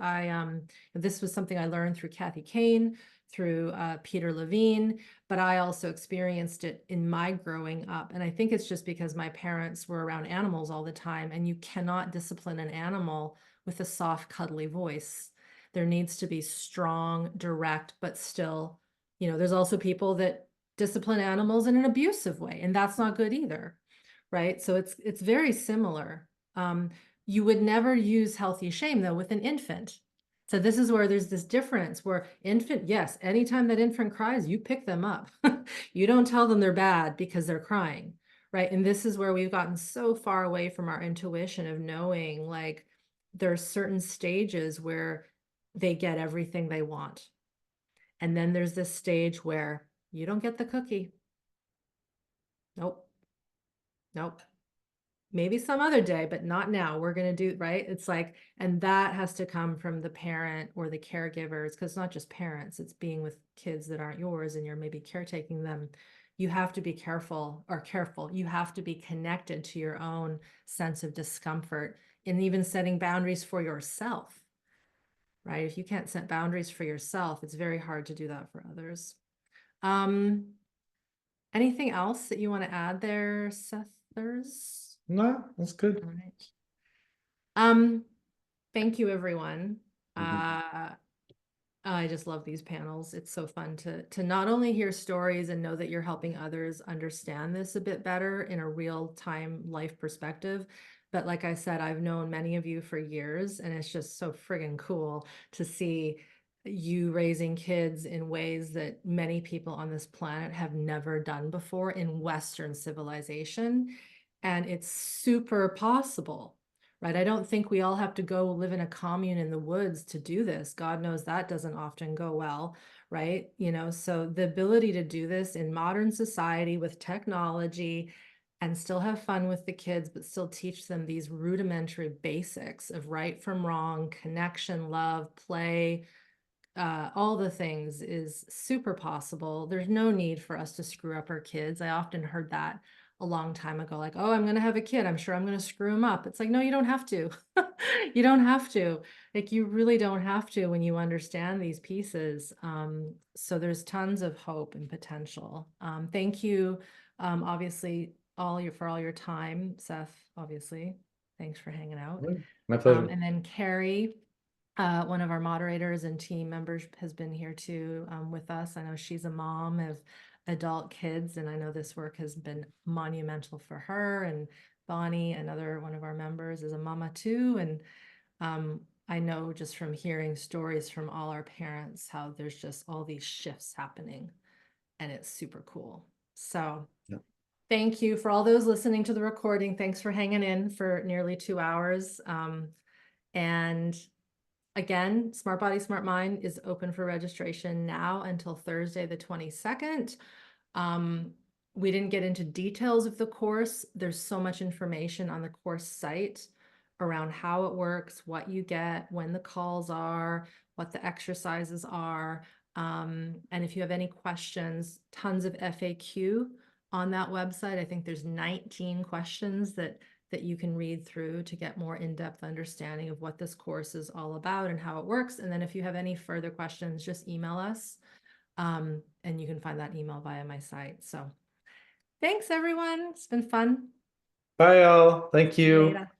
this was something I learned through Kathy Kane, through Peter Levine, but I also experienced it in my growing up. And I think it's just because my parents were around animals all the time, and you cannot discipline an animal with a soft, cuddly voice. There needs to be strong, direct, but still, you know, there's also people that discipline animals in an abusive way, and that's not good either, right? So it's very similar. You would never use healthy shame though with an infant. So this is where there's this difference where infant, yes, anytime that infant cries, you pick them up. You don't tell them they're bad because they're crying, right? And this is where we've gotten so far away from our intuition of knowing, like, there are certain stages where they get everything they want. And then there's this stage where you don't get the cookie. Nope. Nope. maybe some other day, but not now. We're going to do, right? It's like, and that has to come from the parent or the caregivers, because it's not just parents, it's being with kids that aren't yours and you're maybe caretaking them. You have to be careful. You have to be connected to your own sense of discomfort, and even setting boundaries for yourself, right? If you can't set boundaries for yourself, it's very hard to do that for others. Anything else that you want to add there, Sethers? No, that's good. All right. Thank you, everyone. I just love these panels. It's so fun to not only hear stories and know that you're helping others understand this a bit better in a real-time life perspective, but like I said, I've known many of you for years, and it's just so friggin' cool to see you raising kids in ways that many people on this planet have never done before in Western civilization. And it's super possible, right? I don't think we all have to go live in a commune in the woods to do this. God knows that doesn't often go well, right? You know, so the ability to do this in modern society with technology and still have fun with the kids, but still teach them these rudimentary basics of right from wrong, connection, love, play, all the things is super possible. There's no need for us to screw up our kids. I often heard that a long time ago, like, oh, I'm going to have a kid, I'm sure I'm going to screw him up. It's like, no, you don't have to. You don't have to. Like, you really don't have to when you understand these pieces. So there's tons of hope and potential. Thank you, obviously, for all your time, Seth, obviously. Thanks for hanging out. My pleasure. And then Carrie, one of our moderators and team members, has been here too, with us. I know she's a mom of adult kids, and I know this work has been monumental for her. And Bonnie, another one of our members, is a mama too. And I know just from hearing stories from all our parents how there's just all these shifts happening, and it's super cool. So thank you for all those listening to the recording. Thanks for hanging in for nearly 2 hours. And again, Smart Body, Smart Mind is open for registration now until Thursday, the 22nd. We didn't get into details of the course. There's so much information on the course site around how it works, what you get, when the calls are, what the exercises are. And if you have any questions, tons of FAQ on that website. I think there's 19 questions that you can read through to get more in-depth understanding of what this course is all about and how it works. And then if you have any further questions, just email us. And you can find that email via my site. So thanks, everyone. It's been fun. Bye, y'all. Thank you. Later.